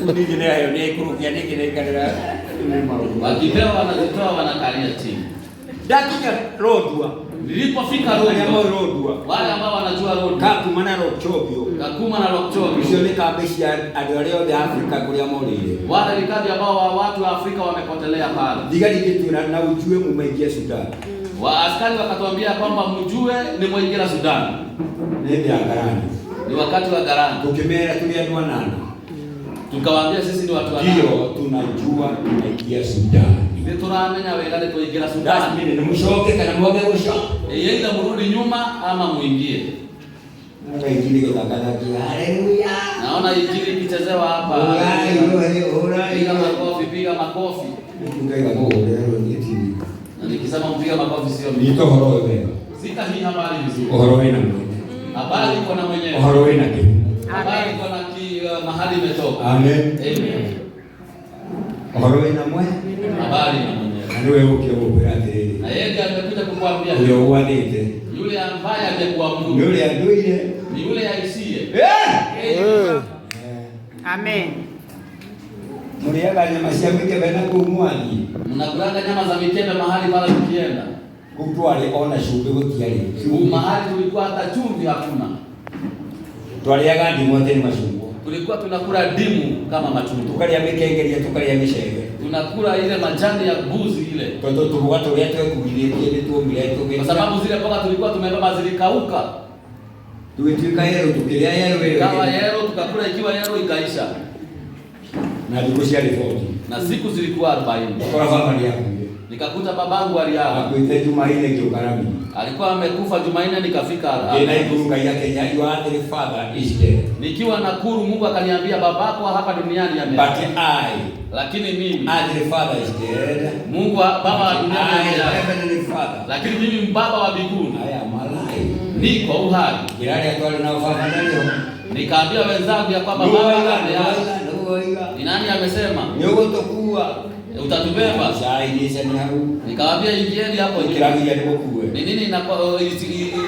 [SPEAKER 4] Unijine hayo ni ikurukia niki na ikerera.
[SPEAKER 1] Wakipewa wanazitoa wanakalia chini.
[SPEAKER 4] Dakika rodua.
[SPEAKER 1] Nilipofika rodua. Wale ambao wanajua rodua.
[SPEAKER 4] Kakuma na Lokchobio.
[SPEAKER 1] Kakuma na Lokchobio.
[SPEAKER 4] Usione kabeshi adoleo de Afrika kulia molile.
[SPEAKER 1] Wale likabi ambao watu wa Afrika wamepotelea pale.
[SPEAKER 4] Digari kitu na ujue mumeingia Sudan.
[SPEAKER 1] Askari wakatuambia kwamba mjue ni mwingira Sudan.
[SPEAKER 4] Nende angarani.
[SPEAKER 1] Ni wakati wa garani.
[SPEAKER 4] Tukimera tuliandwa nana.
[SPEAKER 1] Tukawaambia sisi ni watu
[SPEAKER 4] wanao. Ndio tunajua tunaingia Sudan.
[SPEAKER 1] Ni tunaamenya wengine kuingia Sudan.
[SPEAKER 4] Mimi ni mshoke kana mwoge msho.
[SPEAKER 1] Yeye mrudi nyuma ama muingie.
[SPEAKER 4] Mungu injili kwa kadaki. Haleluya.
[SPEAKER 1] Naona injili ikichezewa hapa. Piga makofi, piga makofi.
[SPEAKER 4] Tungaika Mungu leo ni tini.
[SPEAKER 1] Na nikisema mpiga makofi sio
[SPEAKER 4] mimi. Niko horo wewe.
[SPEAKER 1] Sita hii habari vizuri.
[SPEAKER 4] Horo wewe na mimi.
[SPEAKER 1] Habari iko na mwenyewe.
[SPEAKER 4] Horo wewe na mimi.
[SPEAKER 1] Habari iko na mahali imetoka.
[SPEAKER 4] Amen.
[SPEAKER 1] Amen.
[SPEAKER 4] Horo wewe na mwe.
[SPEAKER 1] Habari na mwenyewe.
[SPEAKER 4] Ndio wewe ukiomba ati.
[SPEAKER 1] Na yeye amekuja kukuambia
[SPEAKER 4] yule uanite.
[SPEAKER 1] Yule ambaye amekuamuru.
[SPEAKER 4] Yule aduile.
[SPEAKER 1] Ni yule aisiye.
[SPEAKER 5] Amen.
[SPEAKER 4] Muriaga nyama cia mikebe na kumwani.
[SPEAKER 1] Mnakulaga nyama za mikebe mahali pale tukienda.
[SPEAKER 4] Kutwale ona shughuli gutiari.
[SPEAKER 1] Mahali tulikuwa hata chumvi hakuna.
[SPEAKER 4] Twaliaga ndimu tena mashungu.
[SPEAKER 1] Tulikuwa tunakula dimu kama machungwa.
[SPEAKER 4] Tukalia mikengeria tukalia mishege.
[SPEAKER 1] Tunakula ile majani ya mbuzi ile.
[SPEAKER 4] Toto turuga tuliate kugilia ile tuombe tu.
[SPEAKER 1] Kwa sababu zile mboga tulikuwa tumebeba zilikauka.
[SPEAKER 4] Tuwetwika yero tukilia yero wewe.
[SPEAKER 1] Kama yero tukakula ikiwa yero ikaisha.
[SPEAKER 4] Na tukushia ripoti.
[SPEAKER 1] Na siku zilikuwa 40.
[SPEAKER 4] Kwa familia yangu.
[SPEAKER 1] Nikakuta babangu aliaga.
[SPEAKER 4] Akuite Jumaine Kiokarami.
[SPEAKER 1] Alikuwa amekufa Jumaine nikafika.
[SPEAKER 4] Yeye kuruka yake ya your earthly father is dead.
[SPEAKER 1] Nikiwa Nakuru Mungu akaniambia babako hapa duniani ameaga.
[SPEAKER 4] But I,
[SPEAKER 1] lakini mimi
[SPEAKER 4] earthly father is dead.
[SPEAKER 1] Mungu baba wa duniani ameaga.
[SPEAKER 4] Heavenly father.
[SPEAKER 1] Lakini mimi baba wa mbinguni.
[SPEAKER 4] I am alive.
[SPEAKER 1] Niko uhai.
[SPEAKER 4] Jirani atwale na ufahamu leo.
[SPEAKER 1] Nikaambia wenzangu ya kwamba baba ameaga. Ni nani amesema?
[SPEAKER 4] Nyogo tokuwa
[SPEAKER 1] utatubeba.
[SPEAKER 4] Saidisha ni hau.
[SPEAKER 1] Nikawaambia ingieni hapo
[SPEAKER 4] Kirangi ya nikuwe.
[SPEAKER 1] Ni nini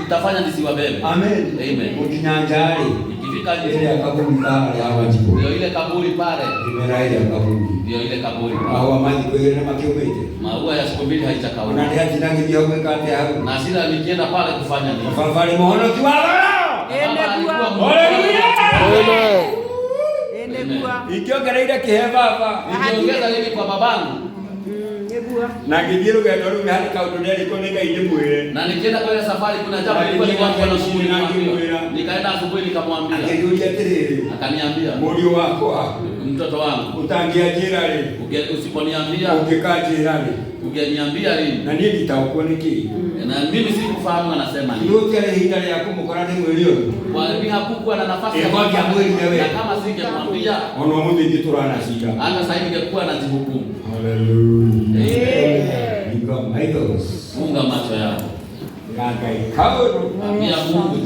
[SPEAKER 1] itafanya nisiwabebe?
[SPEAKER 4] Amen.
[SPEAKER 1] Amen.
[SPEAKER 4] Ukinyanjari.
[SPEAKER 1] Ikifika Ukifika nje
[SPEAKER 4] ile kaburi pale hawa jiko.
[SPEAKER 1] ndio ile kaburi pale.
[SPEAKER 4] Imeraia kaburi.
[SPEAKER 1] Ndio ile kaburi.
[SPEAKER 4] Hawa maji kwa ile na makiomete.
[SPEAKER 1] Maua ya siku mbili haijakauka.
[SPEAKER 4] Unaendelea jinagi ndio umekate hapo.
[SPEAKER 1] Na sila nikienda pale kufanya nini?
[SPEAKER 4] Fafari muhono kiwala.
[SPEAKER 6] Amen.
[SPEAKER 4] Ikiongereire kiheba hapa.
[SPEAKER 1] Nikiongeza nini kwa babangu?
[SPEAKER 4] Na kijiro gani ndio hadi kaundu ndio iko nika ije mwele.
[SPEAKER 1] Na nikienda kwa ile safari kuna jambo lilikuwa liwako na shughuli na nikaenda asubuhi nikamwambia.
[SPEAKER 4] Akijulia tere.
[SPEAKER 1] Akaniambia,
[SPEAKER 4] "Moyo wako
[SPEAKER 1] mtoto wangu,
[SPEAKER 4] utangia jirani.
[SPEAKER 1] Usiponiambia,
[SPEAKER 4] ukikaa jirani.
[SPEAKER 1] Ungeniambia lini?
[SPEAKER 4] Na nini kitakuwa niki?"
[SPEAKER 1] Na mimi sikufahamu anasema nini.
[SPEAKER 4] Ndio kile hita ya kumkora ni mwelio.
[SPEAKER 1] Kwa mimi hakukuwa na nafasi
[SPEAKER 4] ya kwambia mweli wewe.
[SPEAKER 1] Na kama singemwambia,
[SPEAKER 4] ono mudhi turana shida.
[SPEAKER 1] Hata sasa hivi ningekuwa najihukumu.
[SPEAKER 4] Hallelujah. Munga macho yako.
[SPEAKER 1] Ambia Mungu